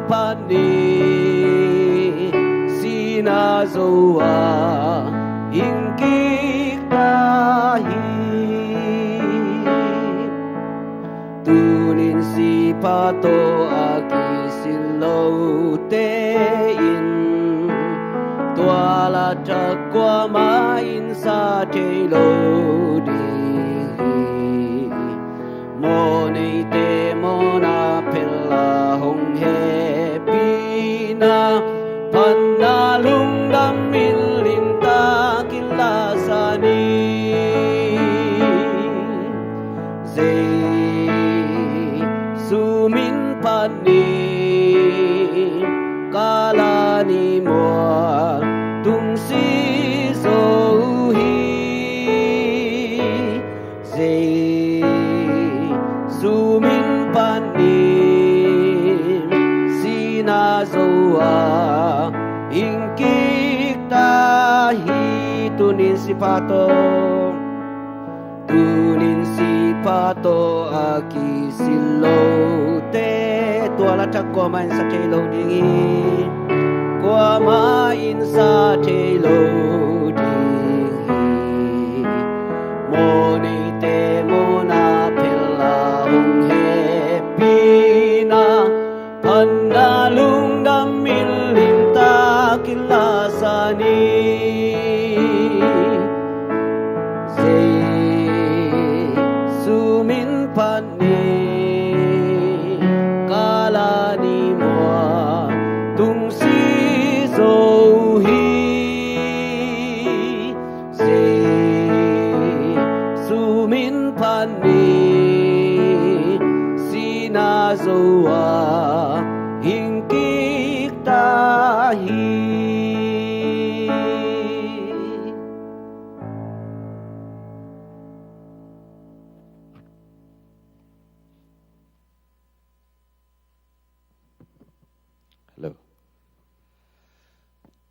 pani sinazoa ingkik tahi tunin si pato aki silau tein tuala chakwa main sa chelo di moni te mona pella hong he pina panalung dam miling ta kilasani sumin pani kalani mo tung si so hi sumin pani sinazoa ingkik tahi tunin si pato aki silau te tuala chakwa main sa chelo dingi kwa main sa chelo dingi moni te mona pella hong he pina pandalung dam milim ta kilasani sumin pani kalani mo tung si so hi sumin pani sinazoa ingkik tahi.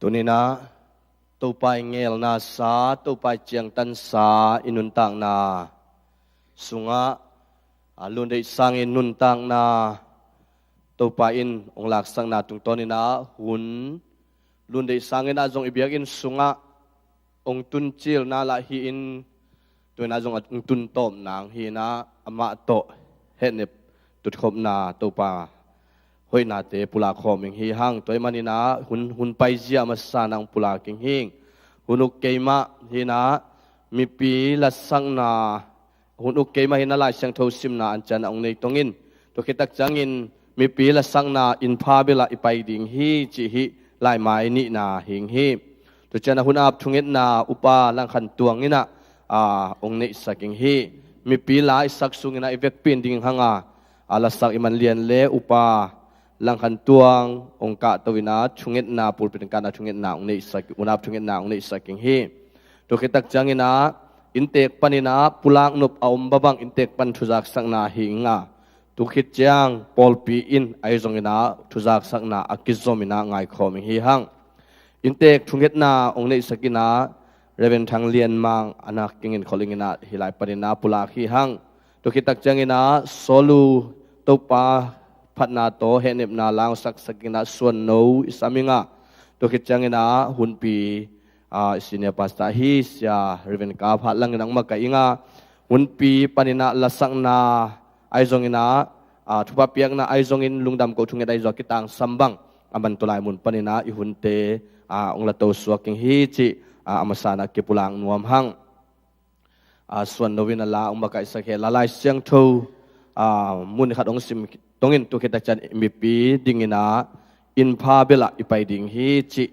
Tunina tupai ngel na sa tupai chiang tan sa inuntang na sunga alundai sangin nuntang na tupain ong laksang na tung tonina hun lundai sangin azong ibiakin sunga ong tuncil na lahiin tuina azong ong tuntom nang hina ama to henep tutkop na tupa hoi na te pula khoming hi hang toy manina hun pai zia masanang pula king hing hunuk keima hina mipi lasang na hunuk keima hina la sang tho sim na anchan ong nei tongin to khitak changin mipi lasang na in pha bela ipai ding hi chi hi lai mai ni na hing hi to chana hun ap thungit na upa lang khan tuangina ong nei saking hi mipi la isak sungina ivek pin ding hanga alasak iman lian le upa lang khan tuang ong ka tawina thungit na pulpit ka na thungit na ong nei sak unap thungit na ong nei saking hi to khitak changina intek panina pulang nup aum babang intek pan thuzak sakna hinga tu khit chang polpi in aizongina thuzak sakna akizomina ngai khomi hi hang intek thungit na ong nei sakina reven thang lian mang anak kingin kholingina hilai panina pula hi hang to khitak changina solu topa phatna to henep na lang sak sakina suan no isaminga to khichangina hunpi senior pastor hi sia reven ka phat lang nang makainga hunpi panina lasang na aizongina thupa piak na aizongin lungdam ko thunge dai zokitang sambang aman tolai mun panina ihunte ongla to suaking hi chi amasana kipulang nuam hang suan novina la makai sakhe lalai siang tho mun khat ong sim tongin tu kita chan MVP dingina inpha bela ipai ding hi chi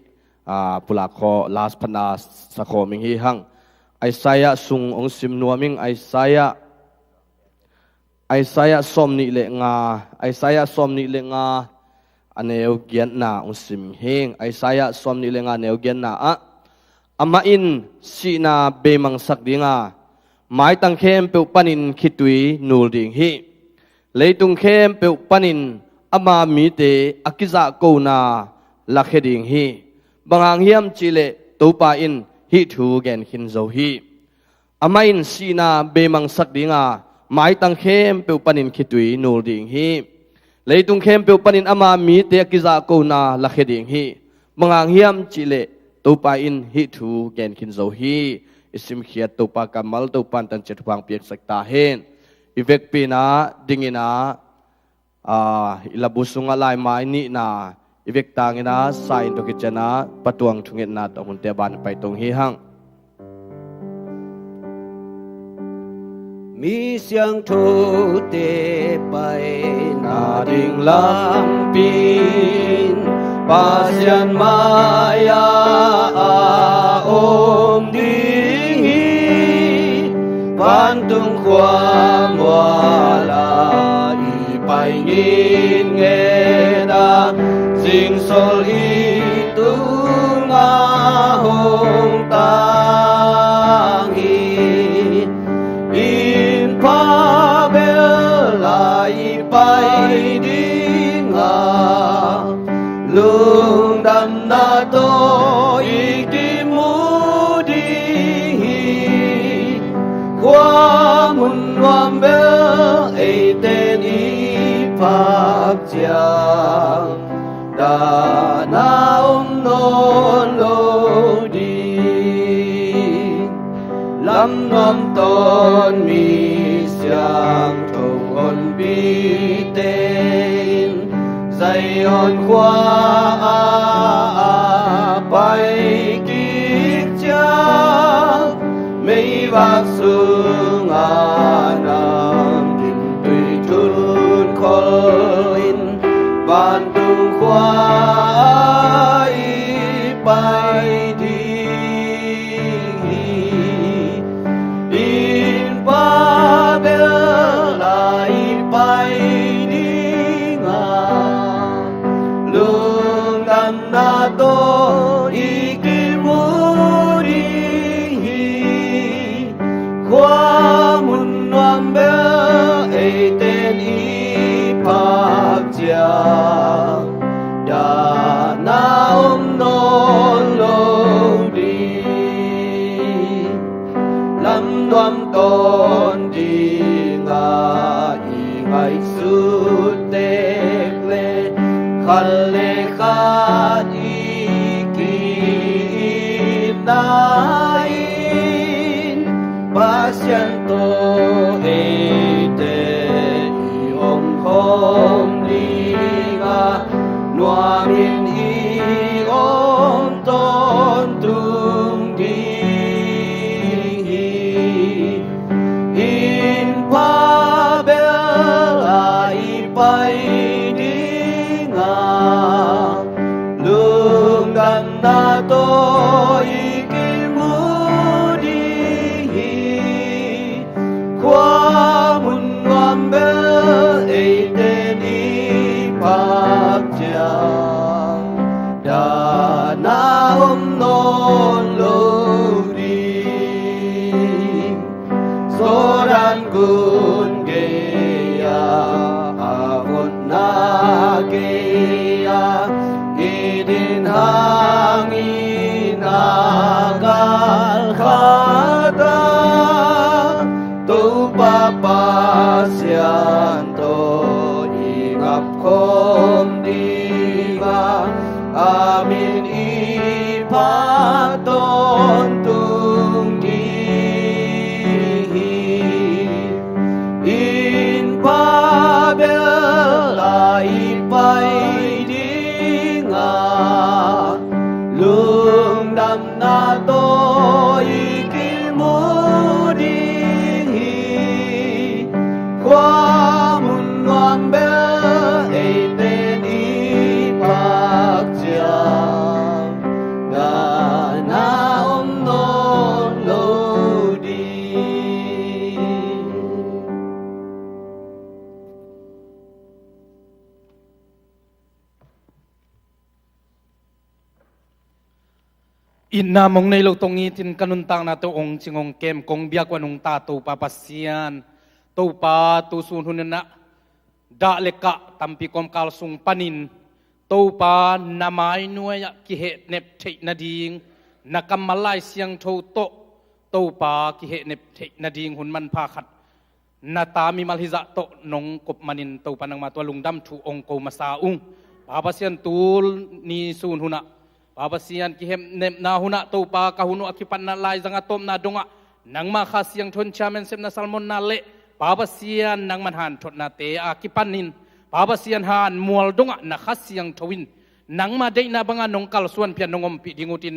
pula kho last phana sakho ming hi hang Isaiah sung ong sim nuaming Isaiah somni le nga aneu gian na ong sim hing Isaiah somni le nga aneu gian na amain sina bemang sak dinga mai tang khem pe panin khitui nul ding hi leitung khem pe panin ama mi te akiza ko na lakheding hi bangang hiam chile topa in hi thu gen hin zo hi amain sina bemang sak dinga mai tang khem pe panin khitui nul ding hi lấy tung khem pe panin ama mi te kiza ko na la kheding hi mangang hiam chile topa in hi thu gen khin zo hi isim khiat topa kamal topan tan chet phang piak sakta hen ivek pina dingina ilabusunga lai mai ni na ivek tangina sain to kichana patuang thunget na to hun te ban pai tong hi hang mi siang thu te pai na ding lam pin pasian maya om ding hi van tung khoa la i pai ngin nghe da sing sol i tu nga hong tang hi in pa bel lai pai ding nga lung đam na to i ki mu di qua mun wam bel ai tên i phak chiang da na non lo đi lâm nom tôn mi siang thâu on bi tên dây on khoa bay kik cha mấy bác sương nam đình tùy chun kholin ban tung khoa bay đi in ba bel lai bay đi nga lung đam na to i ki mu đi khoa mun nam bel ai tên i phak chiang da na non lo đi lâm đoan tôn đi nga i ngày su tê lê khăn lê khát i ki na in pasien to e te i om khom đi nga noa min i om tôn tung đi in pa bel ai pai đi nga lung đam na to i ki mu đi khoa mun wam bel ai tên i phak chiang da na non lo đi soran gun ge ya avon na ge ya idin hangi nagal khata tu pa sian to ingap khom di ba amin i pa ton tung di in pa bel ai pai đi nga lung đam na to i ki mu đi khoa mun wam bel ai tên i phak chiang da na non lo đi in na mong nei lo tongi tin kanun tang na to ong chingong kem kong bia kwanung ta to pa pasian to pa tu sun hun na da leka tampi kom kal sung panin to pa namai nuaya ki he nep thei na ding nakamalai siang tho to pa ki he nep thei na ding hun man pha khat นาตามีมาลิจะโตนงกบมันินตัวปันมาตัวลุงดำถูองโกมาซาอุงปาปเสียนตูลนีสูนหุนะปาปเสียนกิเฮมเนมนาหุนะตัวปากะหุนุอคิปันนาลายจังอตมนาดงะนังมาข้าเสียงชนชาเมนเซมนาซัลมอนนาเลปาปเสียนนังมันหันทดนาเตอาคิปันนินปาปเสียนหันมัวดงะนักข้าเสียงทวินนังมาได้นาบังนงกัลส่วนเพียนนงอมปิดิงุติน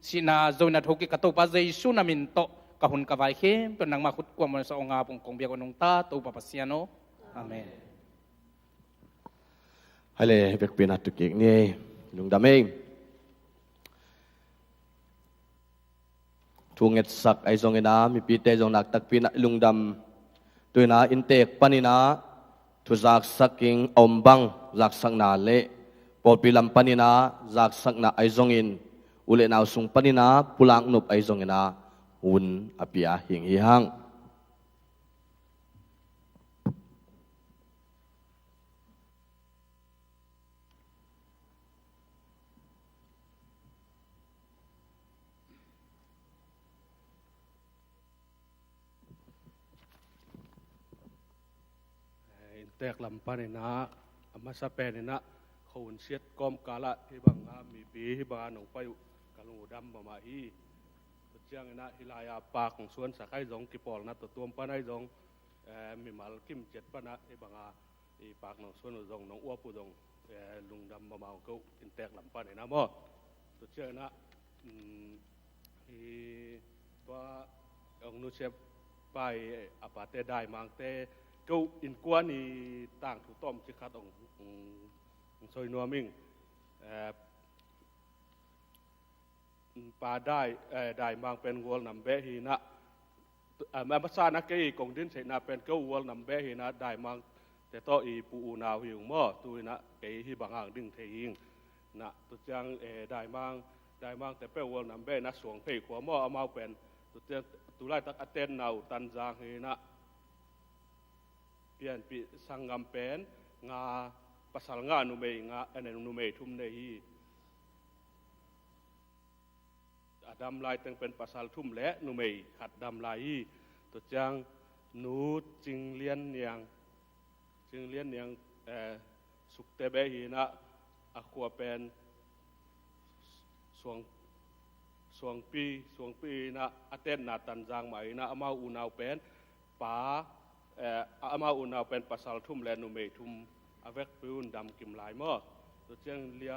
สินาโจนาทกิกะตัวปาเจสุนามินโตกะหุนกะไวเข้มตัวนังมาขุดกวมมันสองอาปงกงเบียกนงตาตัวปาปเสียนโนอาเมนให้เลยเบกปีนัดตุกิกนี่ลุงดำเองทุงเงสักไอซองเงินามีปีเตจงนักตักปีนัดลุงดำตัวนาอินเตกปานินาทุจักสักกิงอมบังจักสักนาเละปอดปีลำปานินาจักสักนาไอซองอินอุเลนาวสุงปานินาปุลังนุบไอซองเงินาอุนอภิอาหิงหิหังแตกลำปาเนนะอามาสเปนนะเขาหุ่นเชียดกอมกาละที่บางมีปีที่บางหนองไปกะลูดำประมาฮีเจียงนะฮิลายาปากของสวนสักไอ้จงกิปอลนะตัวปานไอ้จงมีมาลกิมเจ็ดปานะที่บางอีปากหนองสวนจงหนองอ้วปูจงลุงดำประมาเขาอินแตกลำปาเนนะบ่ตัวเจียงนะตัวองนุเชฟไปอาปาเตได้มังเตกูอินกวนนี่ต่างถูกต้มจิคัดองซอยนัวมิงปลาได้บางเป็นวัวนำเบหีนะมาภาษานักเกย์กงดินเสนาเป็นเก้าวัวนำเบหีนะได้บางแต่ต่ออีปูนาวหิวหม้อตัวนะเกย์ที่บางอ่างดึงเทียงนะตัวจังได้บางแต่เป็นวัวนำเบนะสวงเพยขวาหม้อเอามาเป็นตัวจังตัวไล่ตักอเตนนาวตันจางเฮนะเปลี่ยนปีสังกำเป็นงาภาษางานุเมงาอันนุเมทุ่มในฮีดำลายตั้งเป็นภาษาทุ่มและนุเมขัดดำลายตัวจังนูจิงเลียนเนียงสุกเตเบฮีนะอักวเป็นสวงปีนะอเตนนาตันจางใหม่นะอามาอูนาวเป็นป่าอามาอุณาเป็นภาษาทุ่มและนุเมทุ่มอเวกปิวดำกิมลายมอตัวเจ้าเลี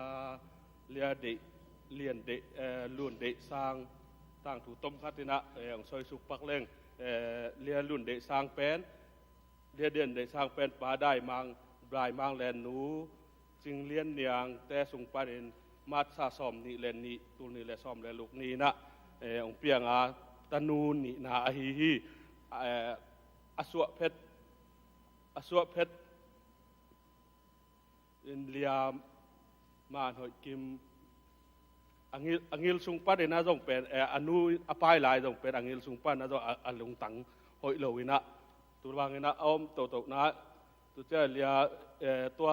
ยเดเลียนเดลุ่นเดสร้างตั้งถูต้มคัตินะของซอยสุกปักเล่งเลียลุ่นเดสร้างเป็นเลียเดือนเดสร้างเป็นป่าได้มังบลายมังแลนนูจึงเลียนเนียงแต่สุงปานินมาซาซอมนี่เลนนี่ตูนี่และซอมและลูกนี่นะองเปียงอาตานูนี่นาฮีอสวะเพชรอินเดียมาหน่อยกิมอังยิลสุงปัดนะจงเป็นอนุอภัยลายจงเป็นอังยิลสุงปัดนะจงอันลงตังหอยโลวินะตัวบางนะอ้อมโตนะตัวเจ้าเลียตัว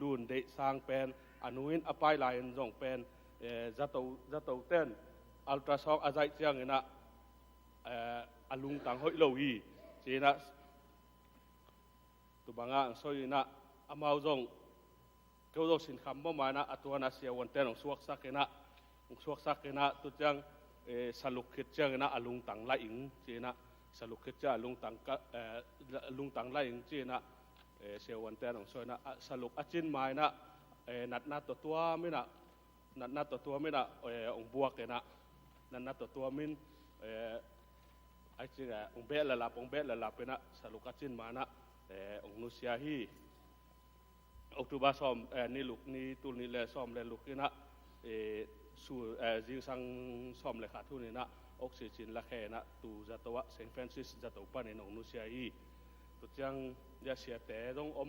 ลุนเดสร้างเป็นอนุอินอภัยลายจงเป็นจะโตเต้นอัลตราซาวอาใจเจียงนะอันลงตังหอยโลวีจีนะตัวบางอย่างส่วนนะอามาจงเขาจงสินคำบ่มานะตัวน่ะเสียวันเต้นของสวกสักนะตัวจังสลุกคิดจังนะอลุงตังไล่อิงจีนะสลุกคิดจังลุงตังไล่อิงจีนะเสียวันเต้นของส่วนนะสลุกอจินไม้นะนัดตัวไม่นะนัดตัวไม่นะองบวกนะนัดตัวมินไอ้จริงองเบลละลับเป็นนะสรุปกันจินมานะองนุเซียฮีออกตุบาซ้อมนี่ลูกนี่ตุลนี่แหละซ้อมแลลูกนี่นะสู่จิงสังซ้อมเลยขาดทุนนี่นะออกซิเจนละแค่นะตูจัตวะเซนต์ฟรานซิสจัตวปานในองนุเซียฮีตุจังยาเสียแต่ต้อง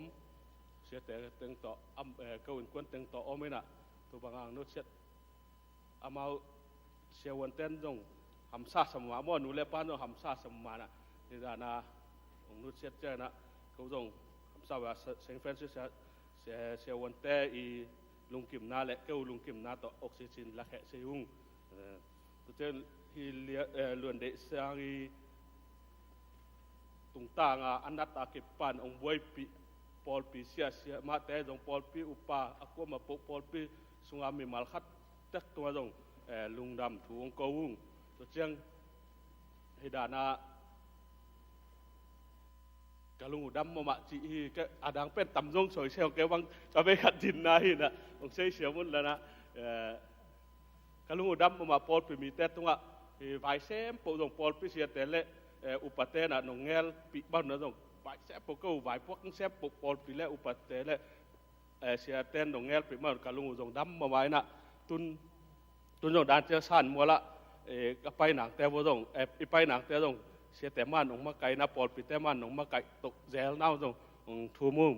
เสียแต่ตึงต่อเกวินควนตึงต่อไม่นะตัวบางอย่างนุเซียอามาเสียวันเต้นจงหำซาสมมาม่อนูเล่ป้านเราหำซาสมมานะนี่ด้านะองนุเชียเจ้านะเขาจงหำซาว่าเซนต์ฟรานซิสเสียวันเต้อีลุงกิมนาและเก้าลุงกิมนาต่อออกซิเจนละแค่เสียงตัวเจ้าที่เลี้ยล้วนเดสางอีต ตุงตางอันนัตตาเก็บปันองบวยปีปอลปีเสียเสียมาแต่จงปอลปีอุปาอากมาปอลปีสุงามีมัลขัดจักตัวจงลุงดำถูงกวุ้งตัวเจียงให้ดานากะลุงดำมาจีก็อาดังเป็นตำจงสวยเชียวแกวังจะไปขัดจินนายนะองเสียมุนแล้วนะกะลุงดำมาปอลปีมีแต่ตัวไวเซมปงปอลปีเสียแต่เละอุปเทนะนงเงลปีบ้านนะจงไวเซมปก็ไวพวกเซมปอลปีเละอุปเทเละเสียเต้นนงเงลปีบ้านกะลุงจงดำมาไว้นะตุนจงดานเจ้าสันมัวละไปหนังแต่ว่าจงไปหนังแต่จงเสียแต่มันองมาไก่นะปอดปิดแต่มันองมาไก่ตกแจลเน่าตรงทูมุม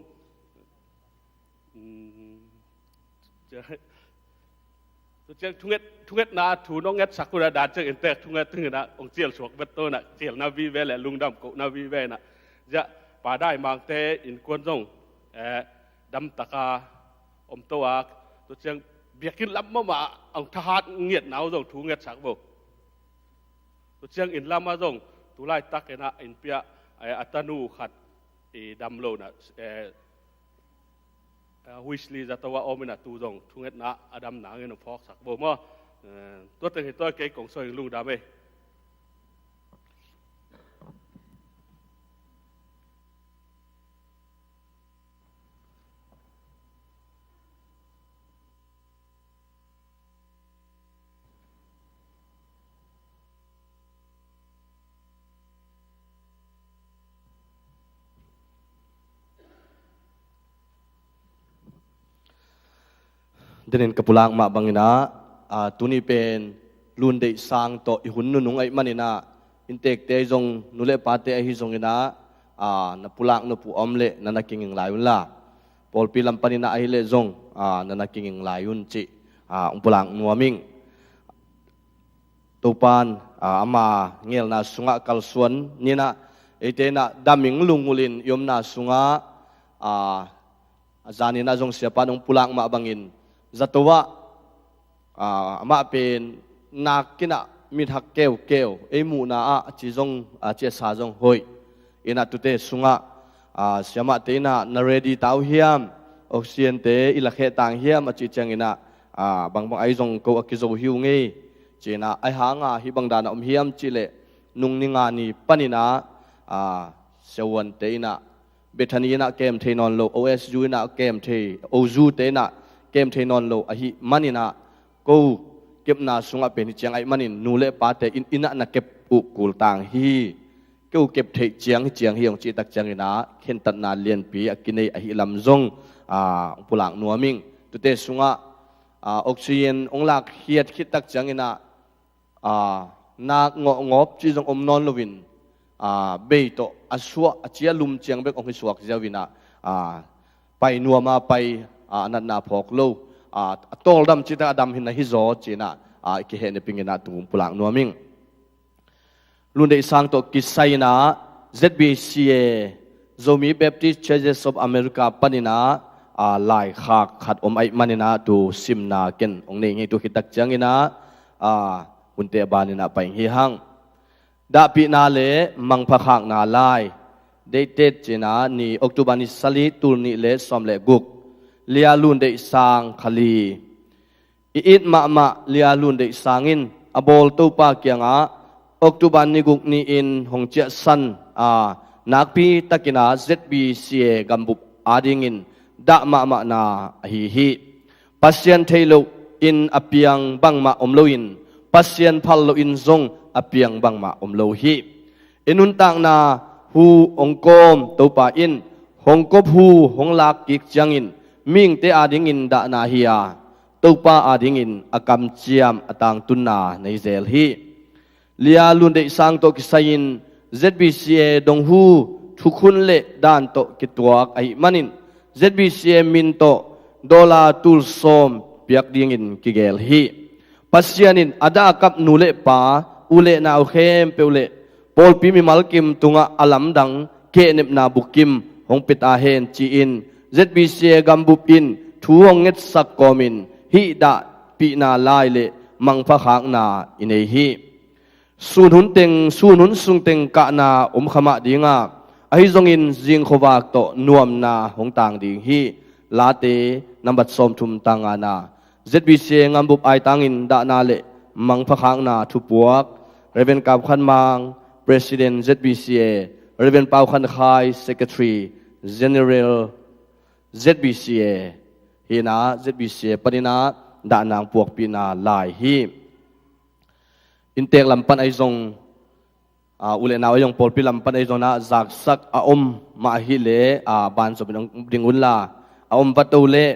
จะทุกเอ็ดนาทูน้องเอ็ดสักกุระดาจะเอ็นแต่ทุกเอ็ดถึงนะองเจียลสวกเบ็ดโตนะเจียลนาวีเวลลุงดำกุนาวีเวนะจะป่าได้บางแต่อินกวนตรงดำตะกาอมตัวตัวเจียงเบียกินล้ำมาเอาทหารเงียดหนาวตรงทูเอ็ดสักบุกตัวเจียงอินล้ำมาตรงตุไลตักนะอินเปียอัตนูขัดดำโลนะวิสลีจะตัวอมินะตูจงทุ่งเอ็ดนะอดัมหนังเงินฟอกสักบ่มาตัวตึงเหตุตัวเก่งของซอยลุงดำเอเดินกับปุลังมาบังนะตุนีเป็นลุนเดสางโตอิหุนนุงไอมันนะอินเตกเตจงนุเลปาเตไอฮิจงนะนับปุลังนับปูอมเลนันกิงลายุนละพอลปีลัมปานินะไอเลจงนันกิงลายุนจิปุลังนัวมิงตุปานอามาเงลนาสุงะกัลสวนนี่นะเอเตนะดามิงลุงมุลินยมนาสุงะจานินะจงเสียปานองปุลังมาบังอินZatwa ama pen nakina mithak keu emuna chizong che sa jong hoi ina tute sunga siama teina na ready tau hiam oxien te ilakhe tang hiam achi changina bang ai jong ko akizo hiu nge chena ai hanga hi bang dana hiam chile nungninga ni panina sewan teina bethanina kem theinon lo osu na kem the ozu teinaเกมเทนอนโลอหิมันนี่นะกูเก็บนาสุงะเป็นเจียงไอมันนี่นูเล่ปาเตอินะนะเก็บอุกุลต่างฮีกูเก็บเทเจียงฮีองจีตักเจียงนี่นะเข็นตัดนาเลียนปีกินในอหิลำจงปุลังนัวมิงตุเตสุงะออกซิเจนองลักเฮียดคิดตักเจียงนี่นะนางงอบจีจงอมนอนลวินเบยโตอสัวเจียลุมเจียงเบกองหิสวกเจวินะไปนัวมาไปนันนาพอกโลตอลดำจิตาดำหินหิโซจีน่ะกิเฮนปิงนาตุงปุลังนัวมิงลุนเดสังโตกิไซนา ZBCA Zomi Baptist Churches of America ปนินาลายขากขัดอมไอมันนาตูซิมนาเกนองนี้ไงตูคิดตักจังนะอุนเตบานินาไปหิหังดาปินาเลมังพะขากนาลายเดเตจีนานีออกตุบานิสลีตูนิเลสอมเลกุกเลียลุนเดสางขลีอิดมาเลียลุนเดสางอินอบอลตูปาเกียงออกตุบันนิกุกนีอินหงเจสันนักพีตะกินา ZBCA กัมบุบอาดิงินดะมานาฮีปัสยันเทโลอินอเปียงบังมาอมโลอินปัสยันพัลโลอินซงอเปียงบังมาอมโลฮีอินุนตังนาฮูองกอมตูปาอินหงกบฮูหงลากกิกจังอินมิงเตอาดิงินดะนาฮียาตูปาอาดิงินอากำเจียมอตังตุนนาในเซลฮีเลียลุนเดสังโตกิไซน์ ZBCA ดงฮูทุกคนเละด้านโตกิตัวไอมันิน ZBCA มินโตดอลลาร์ตุลซอมเปียกดิงินกิเกลฮีปัสยานินอาดากับนูเละปาอุเละนาอุเข้มเปวเละปอลปีมิมัลกิมตุงะอัลัมดังเกเนบนาบุกิมหงปิตาเฮนจีอิน ZBCA กัมบุบอินทูวงเงตสักกอมินฮิดาปีนาลายเลมังพะขางนาอินเอฮีสูนหุนเต็งสูนหุนสุงเต็งกะนาขมาดีงา ai zongin jing khowak to nuam na hong tang ding hi late number som thum tanga na ZBC ngambup ai tangin da na le mang phakhang na thupuak Reverend Kap Khan Mang President ZBCA Reverend Pau Khan Khai Secretary General ZBCA hina ZBCA panina da nang puak pina lai hi intek lampan ai zong ule na ayong polpi lampan ay na zaksak aom mahile ban so bingun la aom patule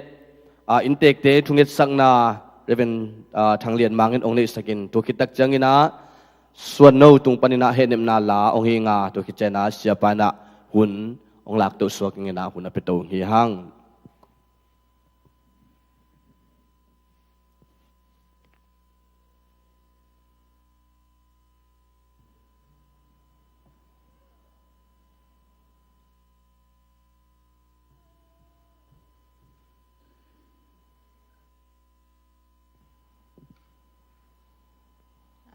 intek te thungit sak na reven thanglian mangin ong le sakin to kitak changina suan no tung panina henem na la ong hinga to kichena siapa na hun ong lak to suak ngina hun apetong hi hang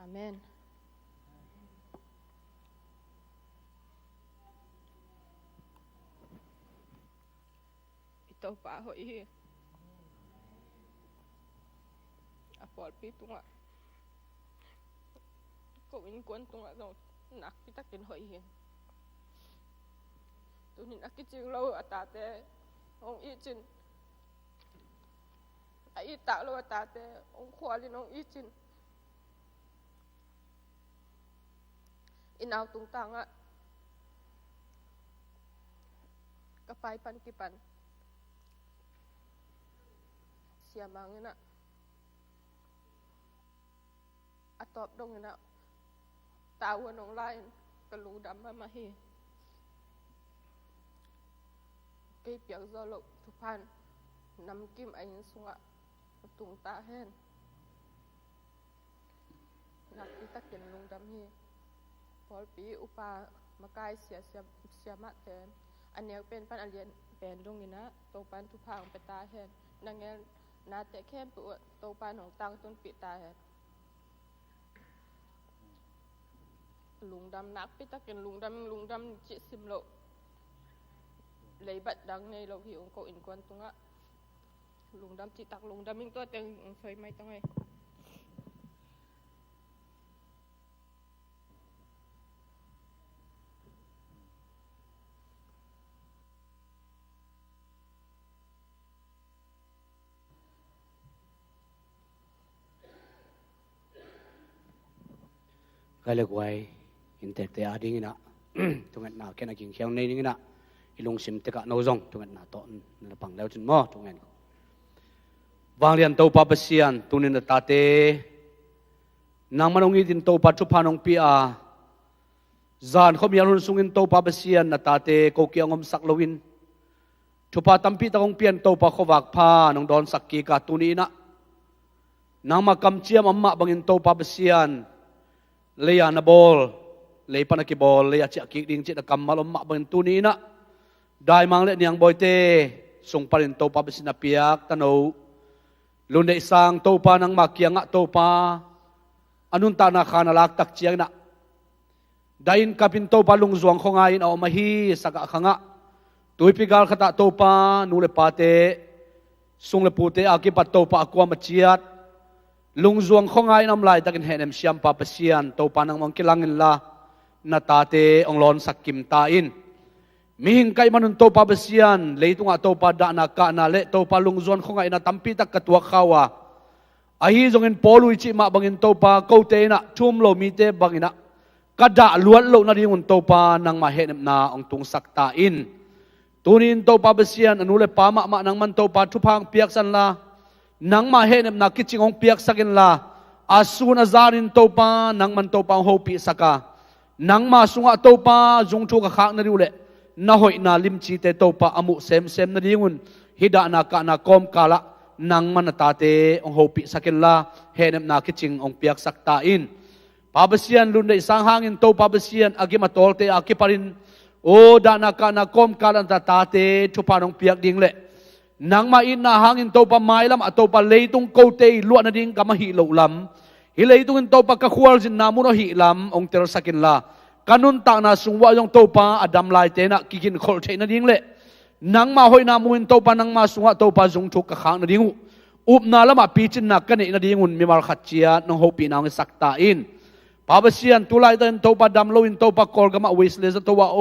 Amen. Ito pa ho ihi. Apol pitunga. Ko in tunga do nak pitakin ho ihi. Tunin akiting lo atate ong ichin. Ai ta lo atate ong khwalin ong ichin. Inaw tung tanga kapay pankipan siya mangina atop dong ina tawa nong lain kaludam mahi kay piang zolo tupan namkim ayin sunga tung tahen nakita kinlung damhi Paul pi upa makai sia mat ten anel pen pan alien pen dong ina to pan tu phang peta hen nangel na te khem pu to pan hong tang ton pi ta hen lung dam nak pi ta ken lung dam chi sim lo lei bat dang nei lo hi ong ko in kwan tunga lung dam chi tak lung dam ming to teng soi mai tangai Kale guai intek te ading ina tungat na kena king khiang nei ning ina ilung sim te ka no zong tungat na to na pang leo chin mo tungan wang lian to pa pasian tunin ta te nang manong idin to pa chu phanong pi a zan khom yalun sungin to pa pasian na ta te ko kiangom sak lowin chu pa tampi ta kong pian to pa khowak pha nong don sakki ka tunina nang makam chiam amma bangin to pa pasian leya na bol lei panaki bol leya chi ki ding chi da kamal ma ban tu ni na dai mang le niang boite sung parin to pa bisina piak tano lunde sang to pa nang makianga to pa anun ta na khana lak tak chiang na dain kapin to pa lung zuang khongain aw mahi saka khanga tuipigal khata to pa nu le pate sung le pute akipat to pa akwa machiat lung zuang khongai nam lai takin henem siam pa pasian to panang mong kilangin la na tate ong lon sakim ta in mihing kai manun to pa pasian leitunga to pa da na ka na le to pa lung zuang khongai na tampi tak katwa khawa ahi zongin polui chi ma bangin to pa ko te na thum lo mi te bangina kada luat lo na ringun to pa nang ma henem na ong tung sak ta in tunin to pa pasian anule pa ma nang man to pa thupang piak san la nang ma henem na kiching ong piak sakin la asun azarin topa nang man topa hopi saka nang ma sunga topa jung thu ka khak na riule na hoi na lim chi te topa amu sem na ringun hida na ka na kom kala nang man ta te ong hopi sakin la henem na kiching ong piak sakta in pabasian lunde sang hangin topa basian agi matol te akiparin o da na ka na kom kala ta te thupa ong piak ding le nang ma in na hangin to pa mai lam ato pa leitung ko te luat na ding kamahi lo lam hi leitung in to pa ka khwal jin namu no hi lam ong ter sakin la kanun ta na sungwa yong topa adam lai te na kikin khol the na ding le nang ma hoi na muin topa nang ma sungwa topa zung thuk ka khang na ding up na lama pichin na kan na dingun mi mal khatchia nong hopi na ng sakta in pabasian tulay den topa damlo in topa kol gama wisles towa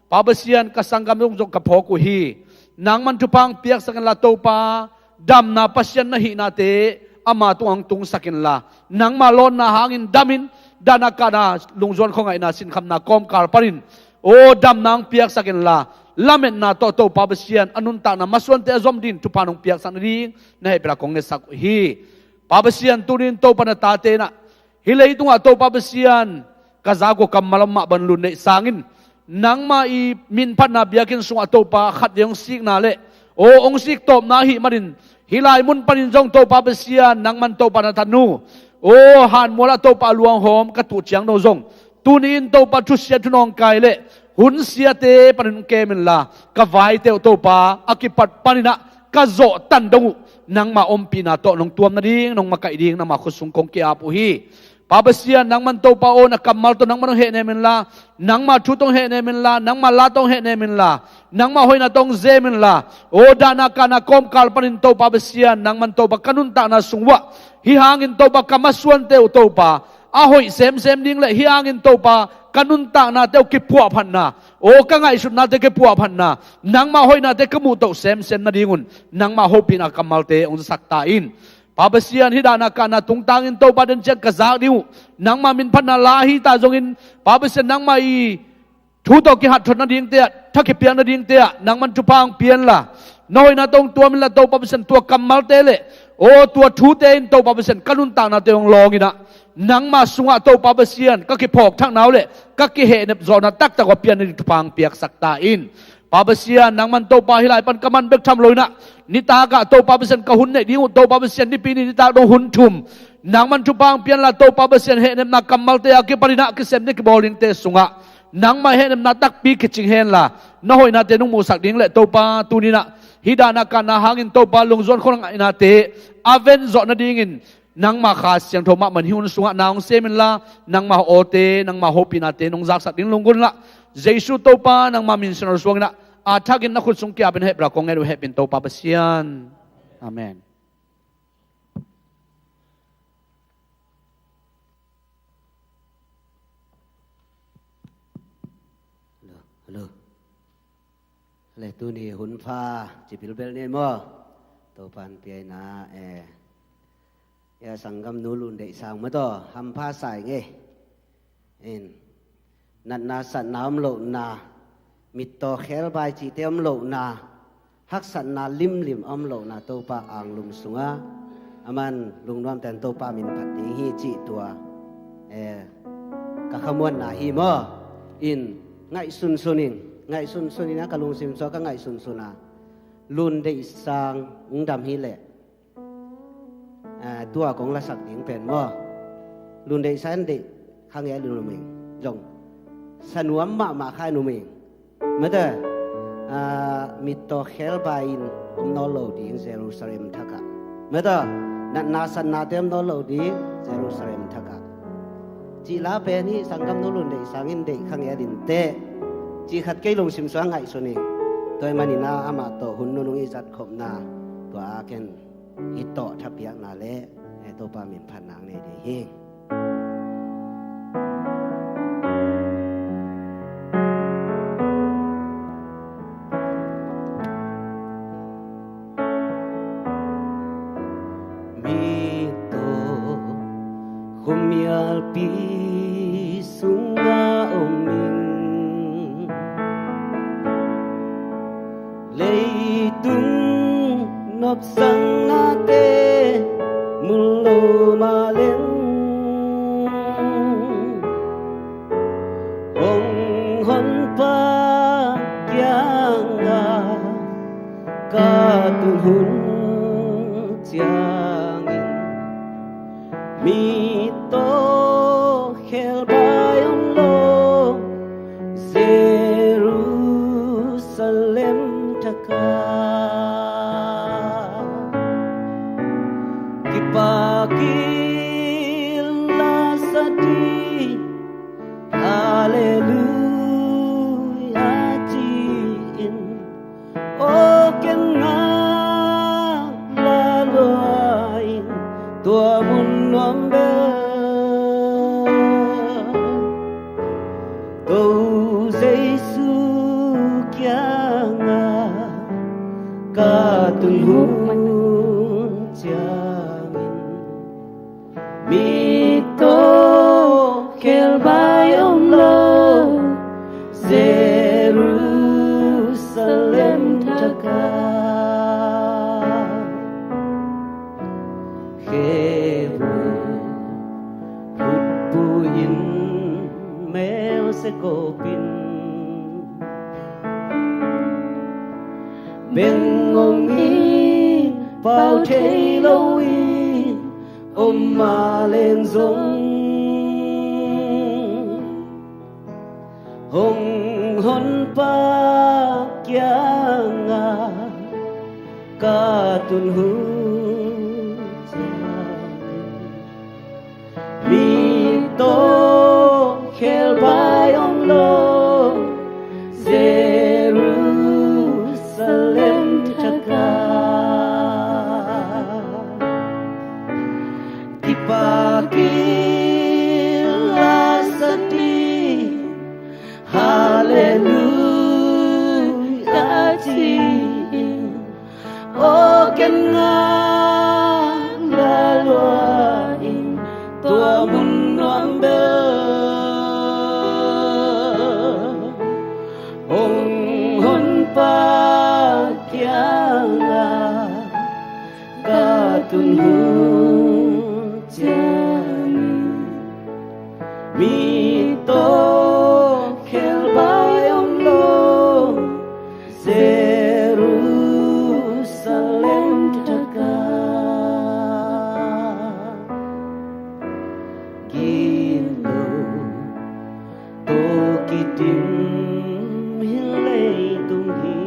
pabasian kasanggam yung jong kaphoku hi nang man tupang piak sakan la topa dam na pasyan na hi nate ama tuang tung sakin la nang malon na hangin damin dana kana lungzon ko ngai na sin kham na kom kal parin o dam nang piak sakin la lamen na to pabasian anun ta na maswan te azom din tupanong piak san ring na he pra kong ne sak hi pabasian turin to pa na tate na hilay tunga to pabasian kazago kamalam ma banlun ne sangin nang ma i min pat na biakin sung ato pa khat yung sik na le o ong sik top na hi marin hilay mun panin jong to pabasian nang man to pa na tanu o han mola to pa luang hom ka tu chiang no jong tunin to pa chusia tunong kai le hun sia te panin kemen la ka vai te to pa akipat panina ka zo tan dong nang ma ompi na to nong tuam na ding nong makai ding na ma khusung kong ki apu hi pabasian nang man to pa o na kamal to nang man he ne men la nang ma thu tong he ne men la nang ma la tong he ne men la nang ma hoi na tong ze men la o dana kana kom kal panin to pabasian nang man to pa kanun ta na sungwa hi hangin to pa kamaswan te to pa a hoi sem ding le hi hangin to pa kanun ta na te ki puwa phan na o ka ngai sut na te ki puwa phan na nang ma hoi na te kamu to sem na dingun nang ma hopi na kamal te ong sakta in pabasian hidana kana tungtangin to baden check kazak diu nang ma min phana lahi ta jongin pabasian nang ma i thu to ki hat thon na ding te thaki pian na ding te nang man chupang pian la noi na tong tua min la to pabasian tua kamal te le o tua thu te in to pabasian kanun ta na te ong longina nang ma sunga to pabasian ka ki phok thang naw le ka ki he ne zona tak ta ko pian ni chupang piak sakta in pabasian nang man to pa hilai pan kaman bek tham loina nita ka to pabasian ka hun ne diu to pabasian ni pini nita do hun thum nang man chupang pian la to pabasian he nem na kamal te ki parina ki sem ne ki bowling te sunga nang ma he nem na tak pi ki ching hen la na hoi na te nung mu sak ding le to pa tu ni na hidana ka na hangin to pa lungzon khong ina te aven zo na dingin nang ma khas yang thoma man hiun sunga naung semin la nang ma ote nang ma hopi na te nong zak sak ding lunggun la Jesu to pa nang ma min sonor suang na atagin na khut sung kya ben he bra kong ngeru he pin to pa basian amen hello le tu ni hun pha chi pil bel ne mo to pan pi na ya sangam nu lun dei sang ma to ham pha sai nge en nat na san nam lo na mit to khel bai chi te om lo na hak san na lim om lo na to pa ang lum sunga aman lung nom ten to pa min phat ding hi chi tua ka khamon na hi mo in ngai sun sunin na ka lung sim so ka ngai sun suna lun dei sang ung dam hi le tua kong la sak ding pen mo lun dei san dei khang ye lun mình jong sanuam ma khai nu mình mà đó mit to khel bain no lo di Jerusalem thaka mà đó na san na tem no lo di Jerusalem thaka chỉ lá pe ni sangam no lun dei sangin dei khang ye din te chỉ khát cây lồng sim xoang ngại suni tôi mà nina ama to hun nu nung izat khop na to a ken ito thapiak na le to pa min phan nang ne de hi pi sunga oming lei tung nop sang ate mulo malen ong hon pa kyang ga ka tu hun chiang in mi to khel bai om lo Jerusalem thaka kipakil la sati ale ca tuần hôn chàng mi tô khel bay ông lo Jerusalem taka khevu hút buin mèo sẽ cô pin bên ngông y bao thế lâu y ôm mà lên giống hồng hôn pa kia ngà ca tuần hương mi tô khel bay ông lo Jerusalem taka dipakila sedih haleluya chi o ken ngang la loai tua mun noam be ong hon pa kia nga ca tuần hương chani mi tô khel bay ông lo Jerusalem taka gilo to kitim hilay tung hi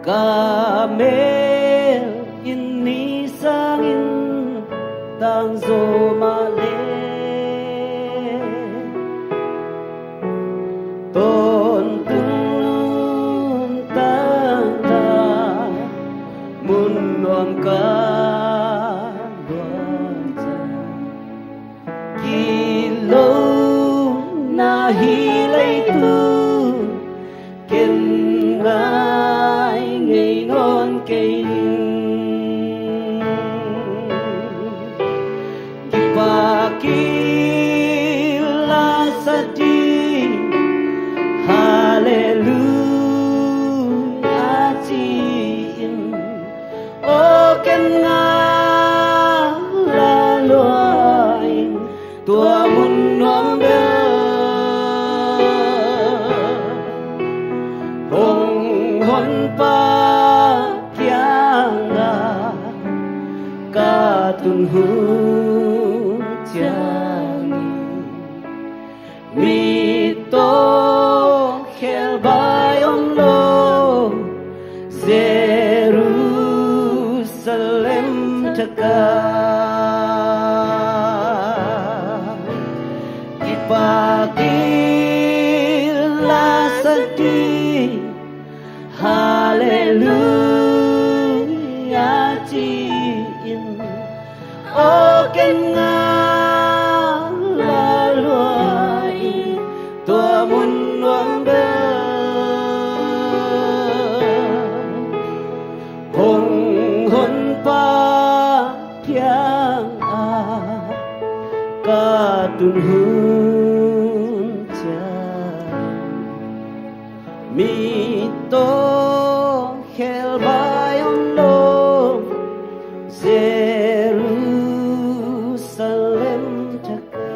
Kamel ini sangin tang zo ma le tôn tung tang ta mun non ka kilo na hilay tu ken ngai ngày non cây dipakila sedih haleluya cin o ken ngala loai tua mun nom be hong hon pa kia nga ca tuần hương chani mi tô khel bay ông lo Jerusalem taka dipakila sedih haleluya cin o ken ngala loai tua mun noam be hong hon pa kia ca tuần hương mi tô khel bay ông lo Jerusalem taka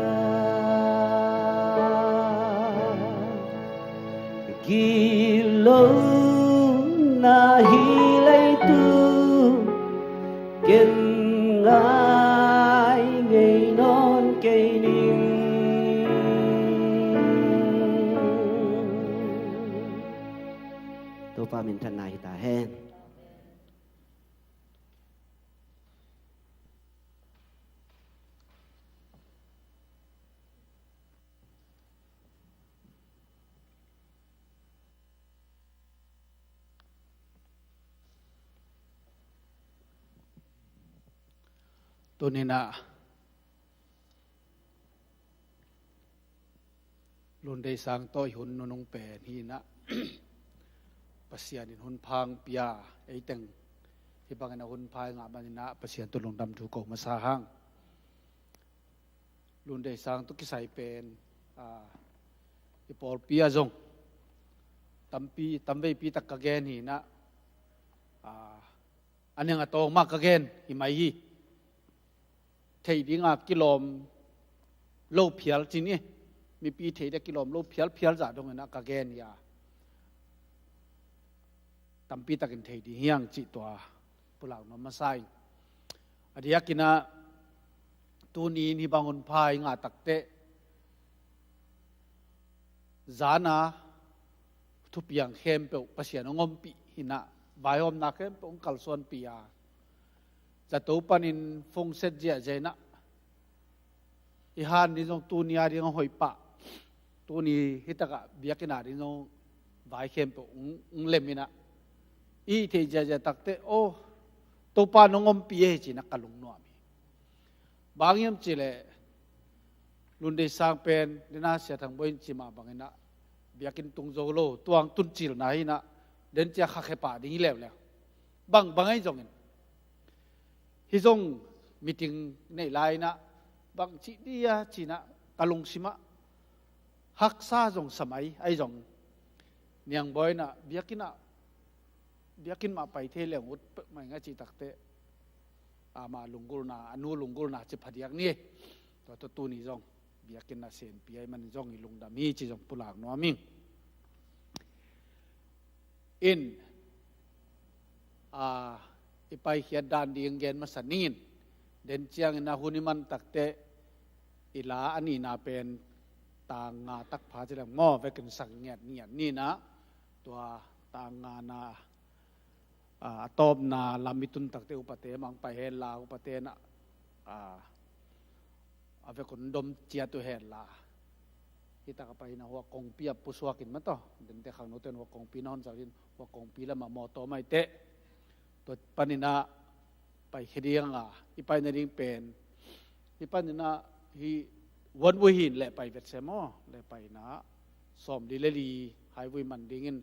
kilo na hilay tu ken ngai ngày non cây ning tô pa min thân này ta hen tunina lun day sang toy hun nunong pen hi na pasian in hun phang pia ei teng hi bangena hun phai nga manina pasian tu lung dam thu ko masahang lun dei sang tu kisai pen i pol pia zong tambe pi tak again hi na aneng atong mak again hi mai hi thei dinga kilom lo phial chi ni mi pi thei da kilom lo phial za dong na ka gen ya tampi takin thei di hiang chi to pulau no masai adia kina tu ni ni bangun phai nga takte zana thu piang khem pe pasian ngom pi hina vaiom na khem pe kal son pia za to panin phong set je jaina i han ni jong tu nia ri ngoi pa tu ni hitaka biakina ri jong vai khem pe lemina i the ja takte o to pa nongom pi he chi na kalung no mi bangyam chile lunde sang pen dina sia thang boin chi ma bangina biakin tung zo lo tuang tun chil na hi na den cha kha khe pa ding lew lew bangai jong hi jong meeting nei lai na bang chi dia chi na kalung sima hak sa jong samai ai jong niang boy na biakin ma pai the lew ut mai nga chi takte ama lungul na anu lungul na chi phadiak ni to tu ni jong biakin na sen pi ai man jong i lung da mi chi jong pulak no ming in ipai hian dan ding gen masanin den chiang na huniman takte ila ani na pen tanga tak pha jela ngo vekin sang ngiat ni na to tanga na top na lamitun takte upate mang pai hen la upate na ave kun dom chia tu hen la kita ka pai na wa kong pia puswakin ma to den te khang no ten wa kong pi non jawin wa kong pi la ma mo to mai te to panina pai hedianga ipai na ring pen ipanina hi wan wi hin le pai vet semo le pai na som di le li highway man dingin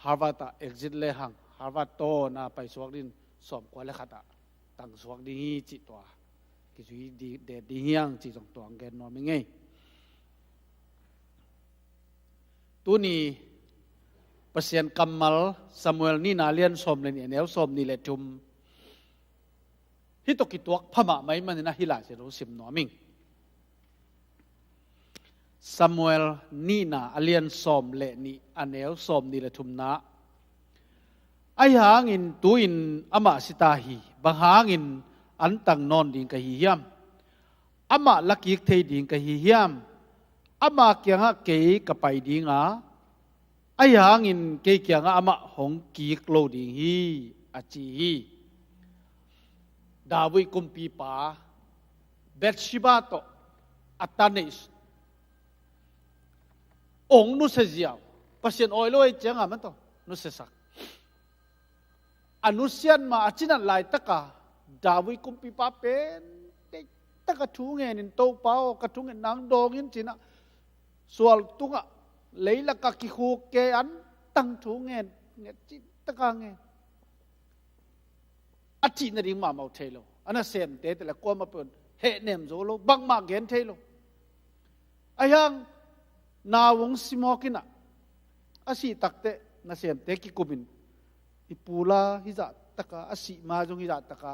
harvard exit le hang harvard to na pai swak din som kwa le khata tang swak di chi to ki zui di de di hiang chi jong tong gen no mi ngei tu ni pasien kamal samuel ni na lian som len enel som ni le tum hi to ki tuak phama mai man na hila se ro sim no ming samuel ni na alian som le ni anel som ni le tum na ai hangin tuin ama sitahi bang hangin an tang non ding ka hi hiam ama lakik thei ding ka hi hiam ama kyanga ke ka pai dinga ai hangin ke kyanga ama hong ki klo ding hi achi hi dawi kumpi pa Bathsheba to atanis ong nu se jiao pasien oi loi changa man to nu se sak anusian ma achinan lai taka dawi kumpi pa pen taka thu nge nin to pao ka thu nge nang dong in china sual tunga leila ka ki khu ke an tang thu nge nge chi taka nge achi na ring ma mau thelo ana sem te te la ko ma pon he nem zo lo bang ma gen thelo ayang na wong simokina asi takte na sem te ki kubin ipula hiza taka asi ma jong hiza taka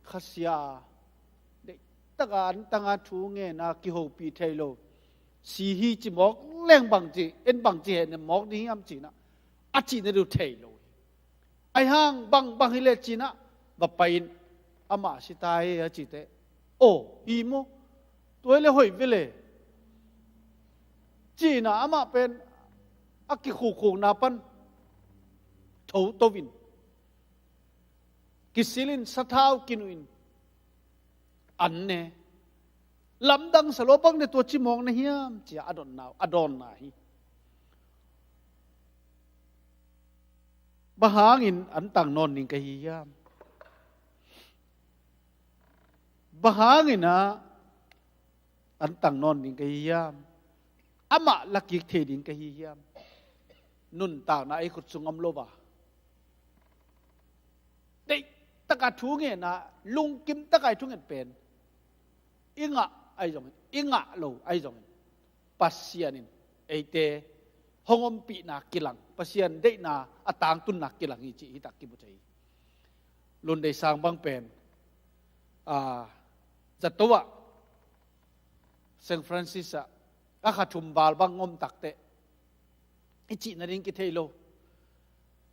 khasya de taka an tanga thu nge na ki ho pi thelo si hi chi mok leng bang chi en bang chi ne mok ni am chi na achi ne du thelo ai hang bang hi le chi na ba pain ama sitai a chi te o i mo toile hoi vele chi na ama pen aki khu na pan thâu tovin kisilin sathau kinuin anne lamdang salopang ne to chimong na hiam chi adon na hi bahangin antang non ning ka hiam bahangin na antang non ning ka hiam ama lakik the ding ka hiam นุ่นต่างนะไอ้ขุดสุงอมโลบะได้ตะกาทุ่งเงินนะลุงกิมตะกาทุ่งเงินเป็นอิงะไอ้จงอิงะโลไอ้จงปัสเซียนินไอ้เตฮงอมปีนักกิลังปัสเซียนได้นาอัตางตุนนักกิลังอีจีฮิตักกิบุใจลุนได้สร้างบางเป็นจัตุวะเซนฟรานซิสอะขัดชุมบาลบางงมตักเตอิจินาริงกิเทโล